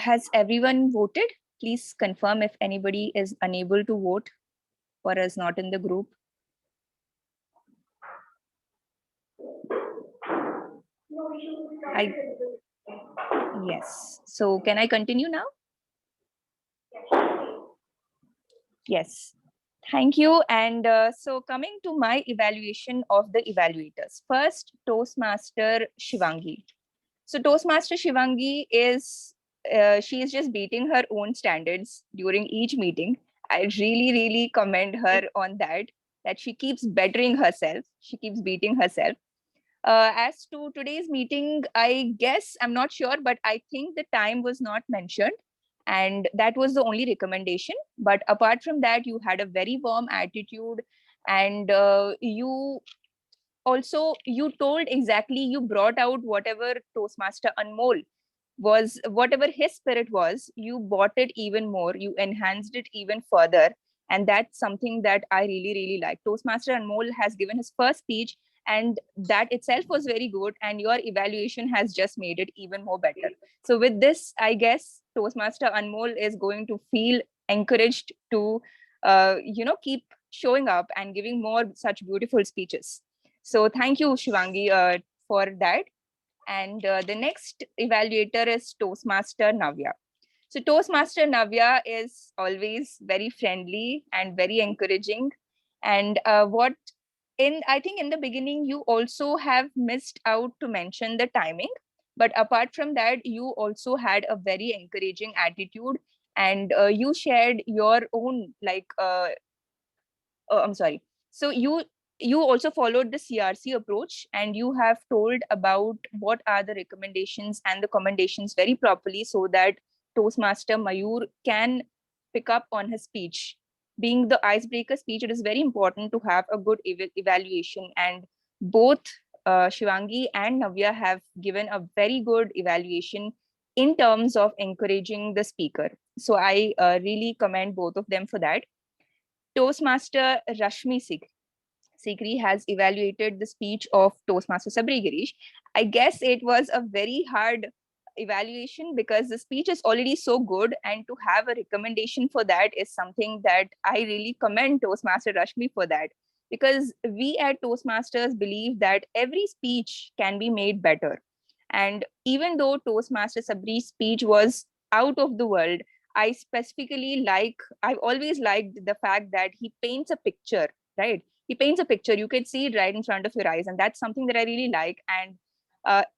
Has everyone voted? Please confirm if anybody is unable to vote or is not in the group. Yes. So can I continue now? Yes. Thank you. And so coming to my evaluation of the evaluators. First, Toastmaster Shivangi. So Toastmaster Shivangi is, she is just beating her own standards during each meeting. I really commend her on that she keeps bettering herself. She keeps beating herself. As to today's meeting, I guess, I'm not sure, but I think the time was not mentioned. And that was the only recommendation. But apart from that, you had a very warm attitude, and you told exactly, you brought out whatever Toastmaster Anmol was, whatever his spirit was, you brought it even more, you enhanced it even further. And that's something that I really like. Toastmaster Anmol has given his first speech, and that itself was very good, and your evaluation has just made it even more better. So with this, I guess Toastmaster Anmol is going to feel encouraged to keep showing up and giving more such beautiful speeches. So thank you, Shivangi, for that. And the next evaluator is Toastmaster Navya. So Toastmaster Navya is always very friendly and very encouraging. And I think in the beginning, you also have missed out to mention the timing. But apart from that, you also had a very encouraging attitude, and you shared your own, I'm sorry. So you also followed the CRC approach, and you have told about what are the recommendations and the commendations very properly, so that Toastmaster Mayur can pick up on his speech. Being the icebreaker speech, it is very important to have a good evaluation, and both Shivangi and Navya have given a very good evaluation in terms of encouraging the speaker. So I really commend both of them for that. Toastmaster Rashmi Sikri has evaluated the speech of Toastmaster Sabri Girish. I guess it was a very hard evaluation because the speech is already so good, and to have a recommendation for that is something that I really commend Toastmaster Rashmi for that, because we at Toastmasters believe that every speech can be made better. And even though Toastmaster Sabri's speech was out of the world, I've always liked the fact that he paints a picture, right? He paints a picture, you can see it right in front of your eyes. And that's something that I really like. And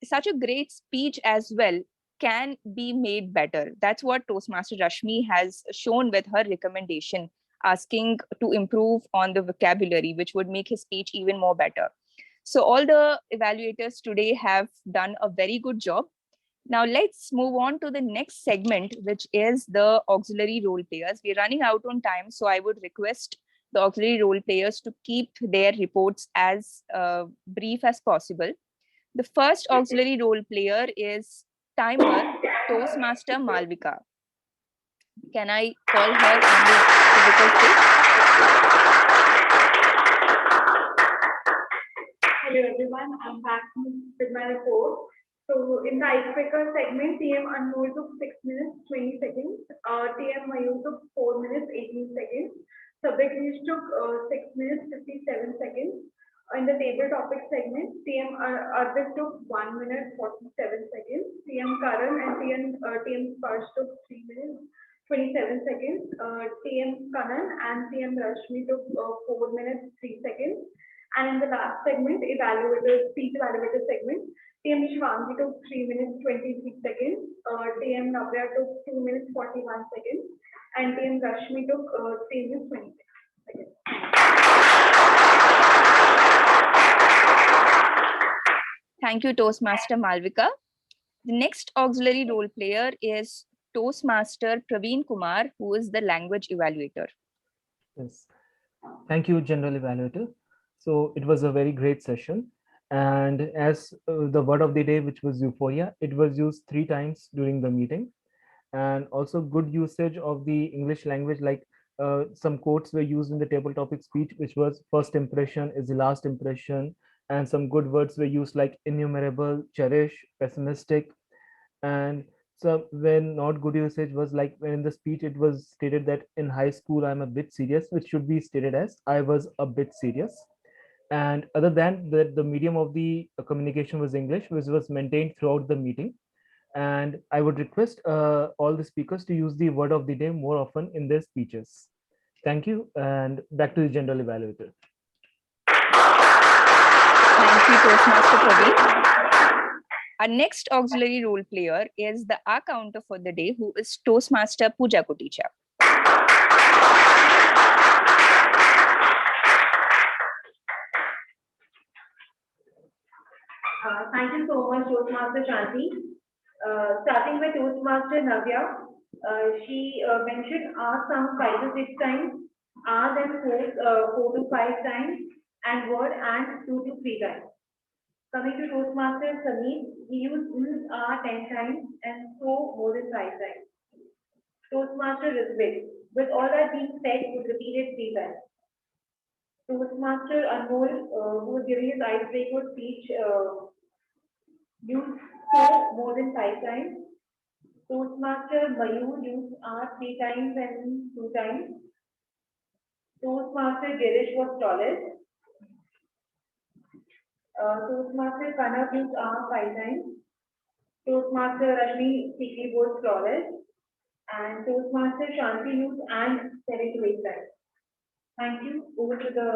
such a great speech as well can be made better. That's what Toastmaster Rashmi has shown with her recommendation, asking to improve on the vocabulary, which would make his speech even more better. So all the evaluators today have done a very good job. Now let's move on to the next segment, which is the auxiliary role players. We're running out on time, so I would request the auxiliary role players to keep their reports as brief as possible. The first auxiliary role player is timer Toastmaster Malvika. Can I call her on the physical stage? Hello everyone. I'm back with my report. So in the icebreaker segment, TM Anmol took 6 minutes 20 seconds. TM Mayur took 4 minutes 18 seconds. Sabeknesh took 6 minutes 57 seconds. In the table topic segment, TM Arvind took 1 minute 47 seconds. TM Karan and TM Sparsh took 3 minutes 27 seconds. TM Kanan and TM Rashmi took 4 minutes 3 seconds. And in the last segment, speech evaluator segment, TM Shivamji took 3 minutes 23 seconds. TM Navya took 2 minutes 41 seconds. And TM Rashmi took 3 minutes 26 seconds. Thank you, Toastmaster Malvika. The next auxiliary role player is Toastmaster Praveen Kumar, who is the language evaluator. Yes. Thank you, General Evaluator. So it was a very great session. And as the word of the day, which was euphoria, it was used 3 times during the meeting. And also good usage of the English language, like some quotes were used in the table topic speech, which was first impression is the last impression. And some good words were used like innumerable, cherish, pessimistic. And so when not good usage was like when in the speech it was stated that in high school I'm a bit serious, which should be stated as I was a bit serious. And other than that, the medium of the communication was English, which was maintained throughout the meeting. And I would request all the speakers to use the word of the day more often in their speeches. Thank you, and back to the General Evaluator. Thank you, Toastmaster Praveen. Our next auxiliary role player is the R counter for the day, who is Toastmaster Pooja Koticha. Thank you so much, Toastmaster Shanti. Starting with Toastmaster Navya, she mentioned R sound 5 to 6 times, R then 4 to 5 times, and word and 2 to 3 times. Coming to Toastmaster Sameer, he used R 10 times and so more than 5 times. Toastmaster Rizvik, with all that being said, would repeat it 3 times. Toastmaster Anmol, who was giving his icebreaker speech, used so more than 5 times. Toastmaster Mayur used R 3 times and 2 times. Toastmaster Girish was flawless. Toastmaster Kanak used R 5 times. Toastmaster Rashmi Sikhi was flawless. And Toastmaster Shanti used and 7 to 8 times. Thank you. Over to the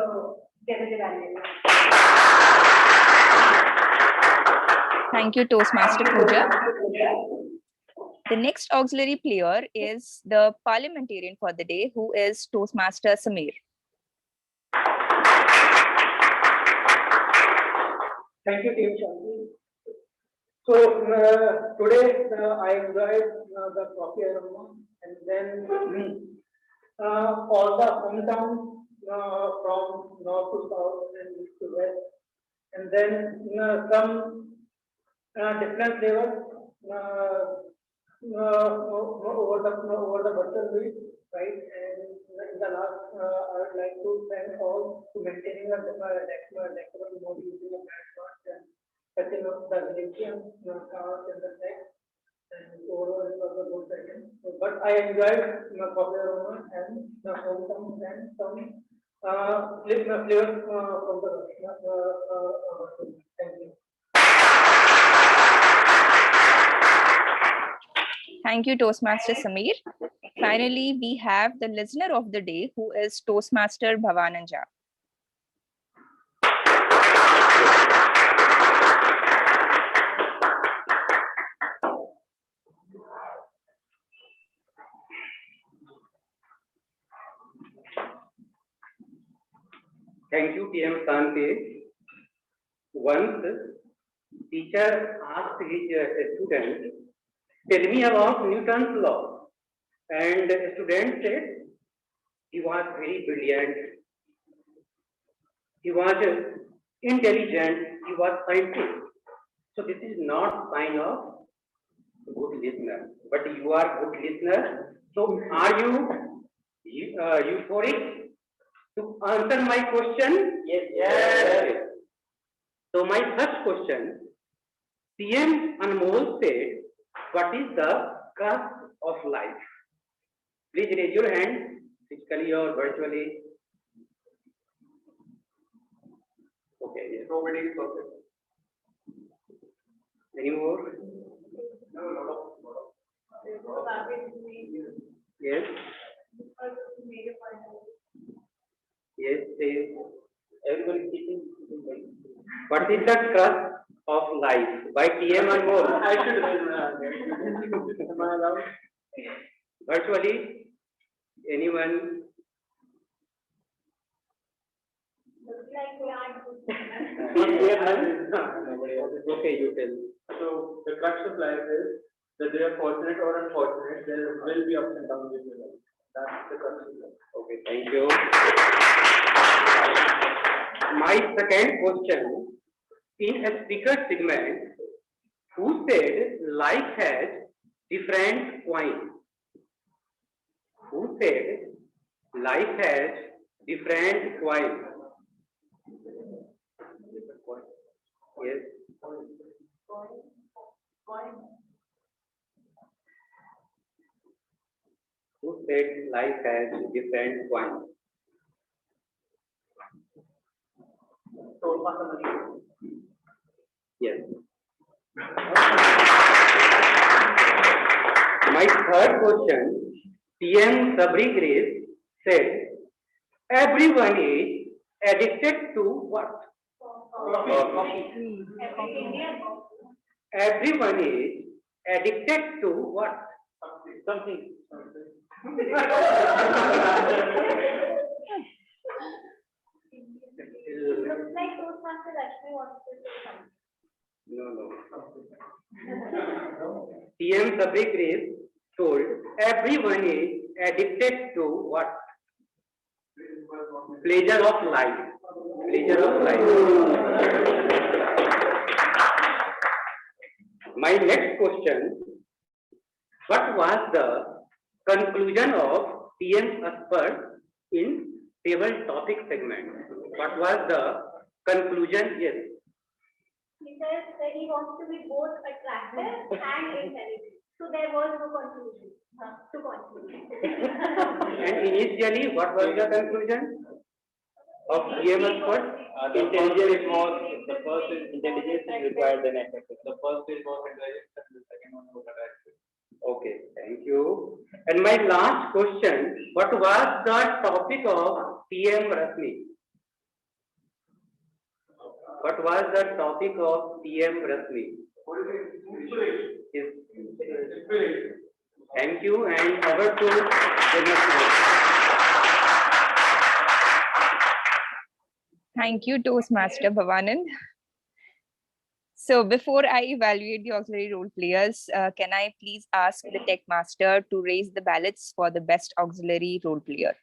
general evaluator. Thank you, Toastmaster Pooja. The next auxiliary player is the parliamentarian for the day, who is Toastmaster Sameer. Thank you, Team Shanti. So today I enjoyed the coffee aroma, and then all the hometowns from north to south and east to west, and then some different flavors over the virtual week, right? And in the last, I would like to thank all to maintaining the decorum mode using the platforms and setting up the religion, cards and the text. And overall, it was a good session. So, but I enjoyed coffee aroma and the hometown and some flavors from the thank you. Thank you, Toastmaster Sameer. Finally, we have the listener of the day, who is Toastmaster Bhavananja. Thank you, TM Sante. Once, teacher asked his student, tell me about Newton's law. And the student said, he was very brilliant, he was intelligent, he was scientific. So this is not sign of good listener, but you are good listener. So are you euphoric to answer my question? Yes. Yes. So my first question, CM Anmol said, what is the crux of life? Please raise your hand, physically or virtually. Okay, yes. Nobody is perfect. Any more? Yes. Yes, yes. Everybody is speaking. What is the crux of life? By TM and more. I should. Am I allowed? Virtually, anyone? Okay, you tell. So the crux of life is that they are fortunate or unfortunate, there will be ups and downs in your life. That's the crux of life. Okay, thank you. My second question, in a speaker segment, who said life has different coins? Who said life has different coins? Yes. Who said life has different coins? Yes. My third question, TM Sabri Grace said, everyone is addicted to what? Coffee. Everyone is addicted to what? Something. Like Toastmasters actually wants to say something. No. TM Sabri Grace told, everyone is addicted to what? Pleasure of life. Pleasure of life. My next question, what was the conclusion of TM Asper in table topic segment? What was the conclusion? Yes. He says that he wants to be both attractive and intelligent. So there was no conclusion. To conclude. And initially, what was the conclusion of TM Asper? Intelligence was the first is intelligence is required, then attractive. The first is more intelligence, and the second one was attractive. Okay, thank you. And my last question, what was the topic of TM Rasmi? What was the topic of TM Rasmi? Inspiration. Thank you, and over to Thank you, Toastmaster Bhavanand. So before I evaluate the auxiliary role players, can I please ask the tech master to raise the ballots for the best auxiliary role player?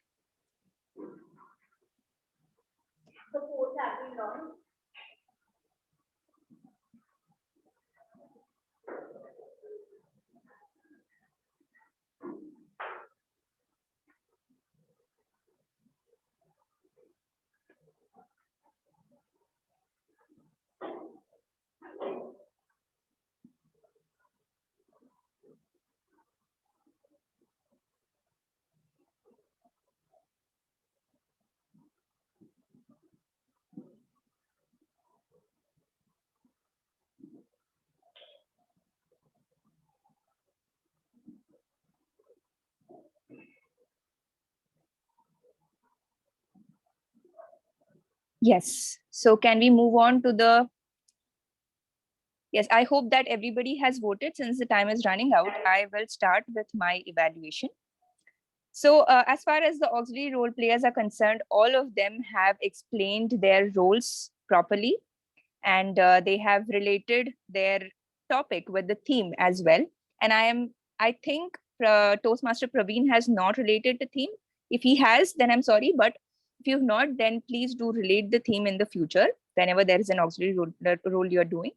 The polls have been launched. Yes. So can we move on to the... Yes, I hope that everybody has voted. Since the time is running out, I will start with my evaluation. So as far as the auxiliary role players are concerned, all of them have explained their roles properly, and they have related their topic with the theme as well. And I think Toastmaster Praveen has not related the theme. If he has, then I'm sorry, but if you've not, then please do relate the theme in the future whenever there is an auxiliary role you're doing.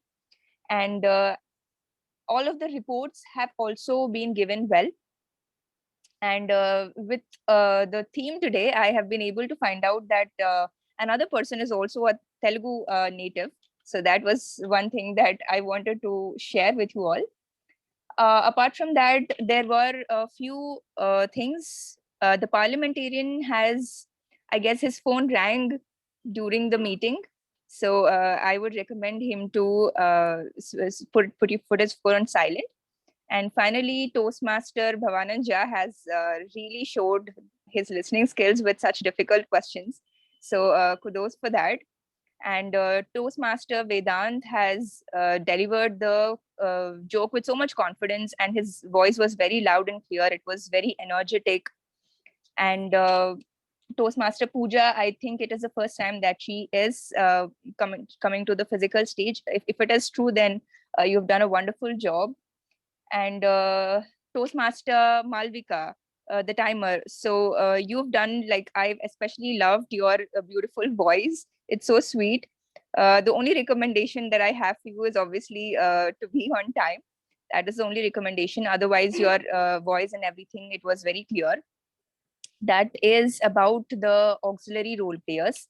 And all of the reports have also been given well. And with the theme today, I have been able to find out that another person is also a Telugu native. So that was one thing that I wanted to share with you all. Apart from that, there were a few things. The parliamentarian has, I guess his phone rang during the meeting. So I would recommend him to put his phone on silent. And finally, Toastmaster Bhavanand Jha has really showed his listening skills with such difficult questions. So kudos for that. And Toastmaster Vedant has delivered the joke with so much confidence, and his voice was very loud and clear. It was very energetic. And Toastmaster Pooja, I think it is the first time that she is coming to the physical stage. If it is true, then you've done a wonderful job. And Toastmaster Malvika, the timer. So you've done, like, I've especially loved your beautiful voice. It's so sweet. The only recommendation that I have for you is obviously to be on time. That is the only recommendation. Otherwise, your voice and everything, it was very clear. That is about the auxiliary role players.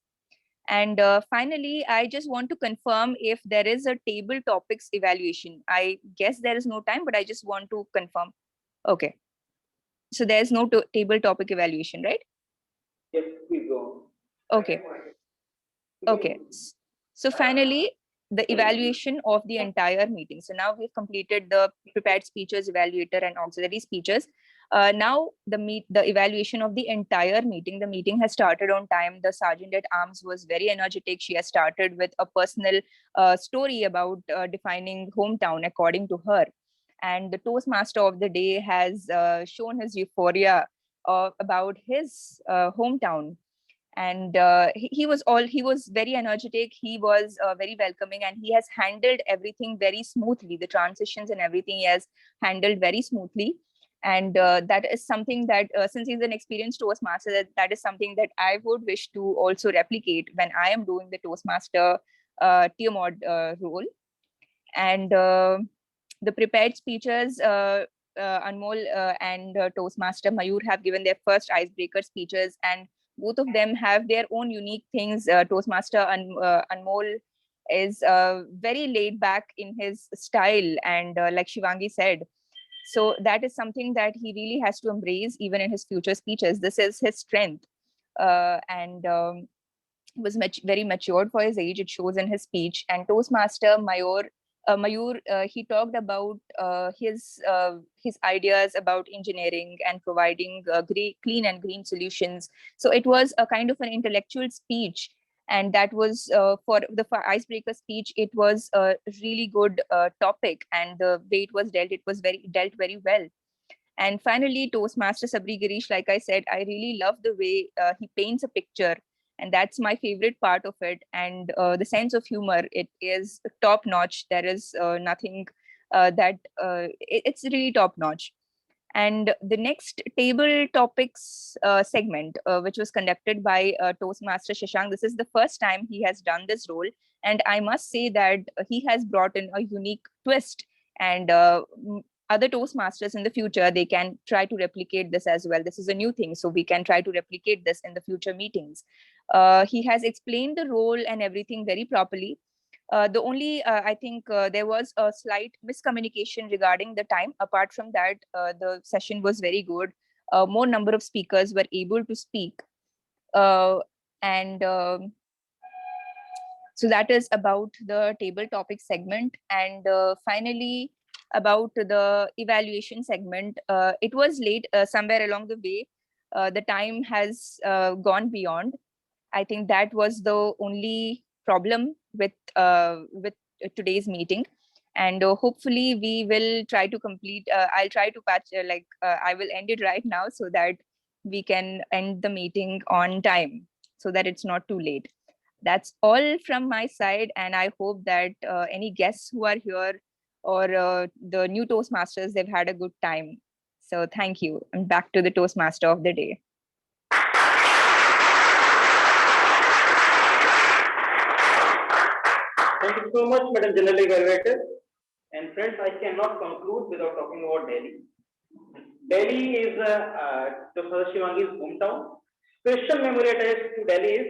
And finally, I just want to confirm if there is a table topics evaluation. I guess there is no time, but I just want to confirm. Okay. So there's no table topic evaluation, right? Yes, please go Okay. Okay. So finally, the evaluation of the entire meeting. So now we've completed the prepared speeches, evaluator, and auxiliary speeches. Now the evaluation of the entire meeting. The meeting has started on time. The Sergeant at Arms was very energetic. She has started with a personal story about defining hometown according to her. And the Toastmaster of the day has shown his euphoria about his hometown. And he was very energetic. He was very welcoming, and he has handled everything very smoothly. The transitions and everything he has handled very smoothly. And that is something that since he's an experienced Toastmaster, that is something that I would wish to also replicate when I am doing the Toastmaster tier mod role. And the prepared speeches, Anmol and Toastmaster Mayur have given their first icebreaker speeches, and both of them have their own unique things. Toastmaster Anmol is very laid back in his style, and like Shivangi said, so that is something that he really has to embrace even in his future speeches. This is his strength. And was very matured for his age. It shows in his speech. And Toastmaster Mayur, he talked about his ideas about engineering and providing clean and green solutions. So it was a kind of an intellectual speech, and that was for the icebreaker speech. It was a really good topic, and the way it was dealt, it was dealt very well. And finally, Toastmaster Sabri Girish, like I said, I really love the way he paints a picture, and that's my favorite part of it. And the sense of humor, it is top notch. There is nothing it's really top notch. And the next table topics segment, which was conducted by Toastmaster Shashank, this is the first time he has done this role. And I must say that he has brought in a unique twist. And other Toastmasters in the future, they can try to replicate this as well. This is a new thing, so we can try to replicate this in the future meetings. He has explained the role and everything very properly. The only, I think there was a slight miscommunication regarding the time. Apart from that, the session was very good. More number of speakers were able to speak. And so that is about the table topic segment. And finally, about the evaluation segment, it was late somewhere along the way. The time has gone beyond. I think that was the only problem with today's meeting. And hopefully we will try to complete, I'll try to patch, I will end it right now so that we can end the meeting on time, so that it's not too late. That's all from my side, and I hope that any guests who are here or the new Toastmasters, they've had a good time. So thank you, and back to the Toastmaster of the day. Thank you so much, Madam General Evaluator. And friends, I cannot conclude without talking about Delhi. Delhi is Dr. Shivangi's hometown. Special memory attached to Delhi is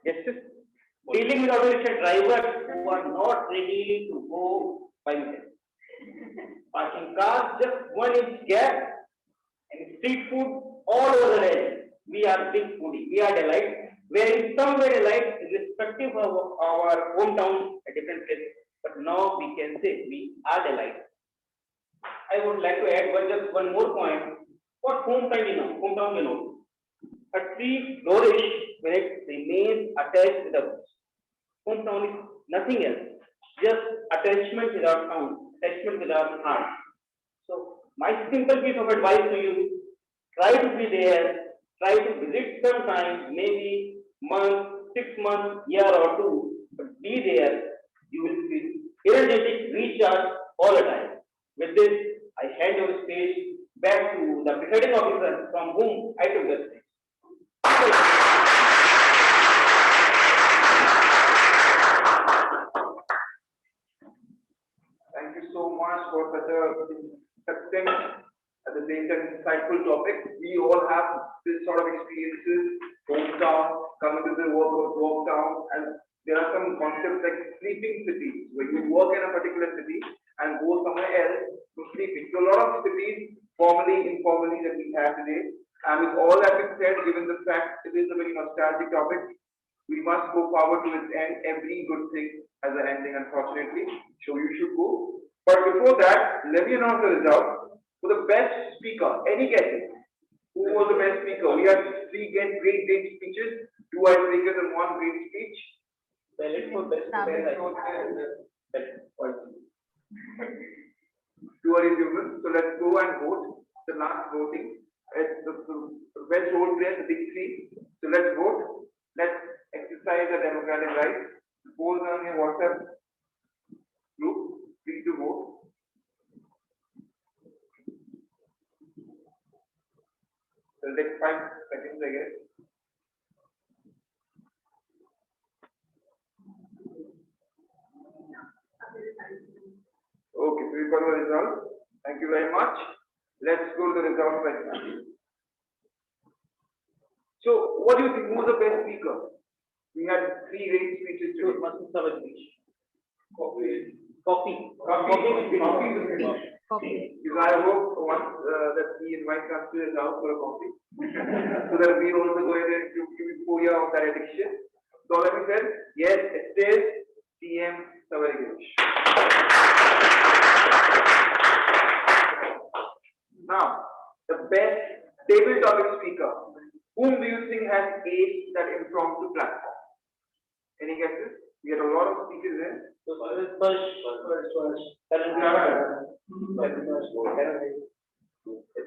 justice. dealing with auto-rickshaw drivers who are not ready to go by themselves. Parking cars, just 1 inch gap, and street food all over the land. We are big foodie. We are delight. Where in some way delight, irrespective of our hometown at different places. But now we can say we are delight. I would like to add just one more point. What hometown we know. A tree flourishes when it remains attached with the roots. Hometown is nothing else, just attachment without sound, attachment without heart. So my simple piece of advice to you: try to be there, try to visit sometime, maybe month, 6 months, year or two, but be there. You will feel energetic, recharged all the time. With this, I hand your stage back to the presiding officer from whom I took the stage. Thank you so much for such a succinct, at the same time insightful topic. We all have this sort of experiences, hometown, coming to the work town, and there are some concepts like sleeping cities, where you work in a particular city and go somewhere else to sleeping. So a lot of cities, formally, informally, that we have today. And with all that being said, given the fact it is a very nostalgic topic, we must go forward to its end. Every good thing has an ending, unfortunately. So you should go. But before that, let me announce the result for the best speaker. Any guesses? Who was the best speaker? We had 3 great speeches, 2 icebreakers and 1 great speech. Ballot for best Two are given. So let's go and vote. The last voting. It's the best role player, the big 3. So let's vote. Let's exercise the democratic right. Polls on your WhatsApp group. Please to vote. It'll take 5 seconds, I guess. Okay, so we've got the result. Thank you very much. Let's go to the result right now. So, what do you think? Who was the best speaker? We had 3 great speeches today. Coffee. Because I hope once that he invites us to his house for a coffee, so that we also go ahead and give euphoria of that addiction. So let me say, yes, it is TM Savarigesh. Now, the best table topic speaker. Whom do you think has aced that impromptu platform? Any guesses? We had a lot of speakers in. It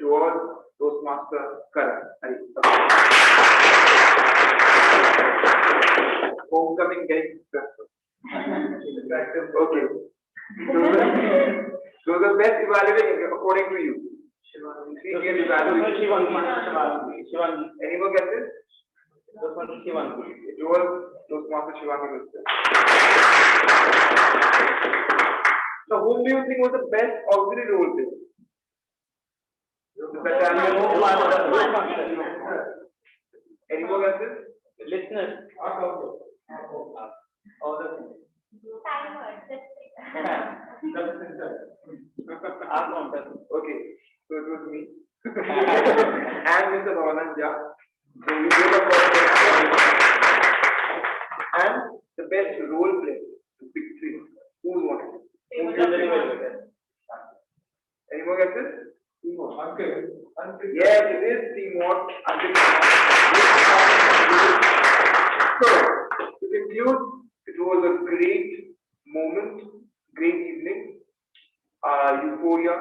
was Toastmaster Karan. Homecoming getting successful. Okay. So the best evaluating according to you. Any more guesses? It was Toastmaster Shivani. So whom do you think was the best auxiliary role player? Any more guesses? Listeners. All the okay, so it was me. And Mr. Bhavananja. So we gave a and the best role play, the big 3. Who's won it? Any more guesses? Yes, it is teamwork. So, to conclude, it was a great moment, great evening. Euphoria,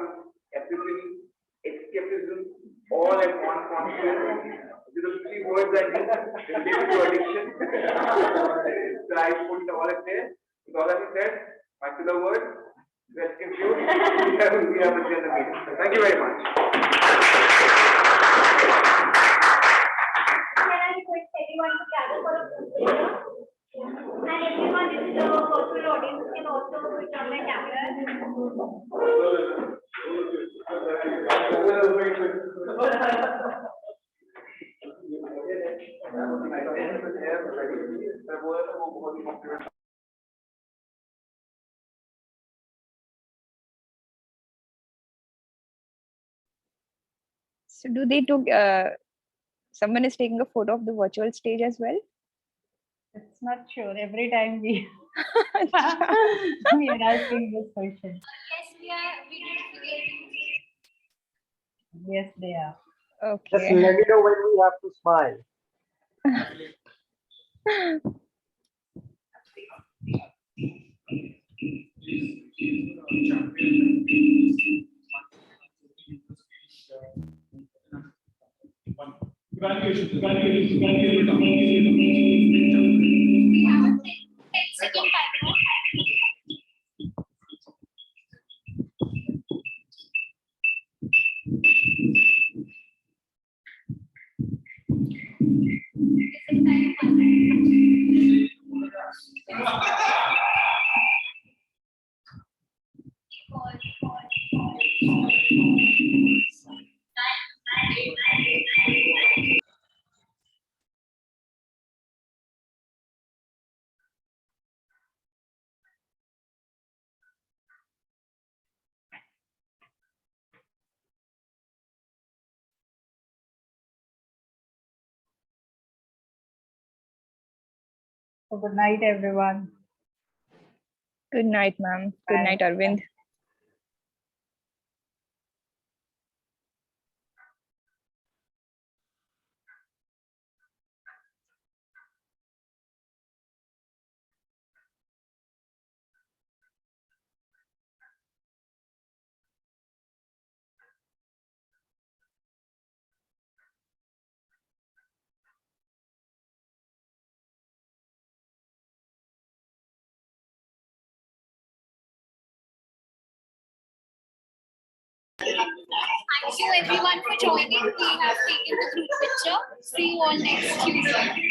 epiphany, escapism, all at one confluence. These are 3 words I use related to addiction. So I put it all in there. With all that is said, my killer word, let's conclude. We have the meeting. Thank you very much. Can I request everyone to gather for a photo? And everyone in the virtual audience can also switch on their camera. So do they took someone is taking a photo of the virtual stage as well? It's not sure. Every time we we are asking this question. Yes, we are. We did. Yes, they are. Just Okay. let me know when we have to smile. Second time. So good night, everyone. Good night, ma'am. Good night, Arvind. Thank you everyone for joining. We have taken the group picture. See you all next Tuesday.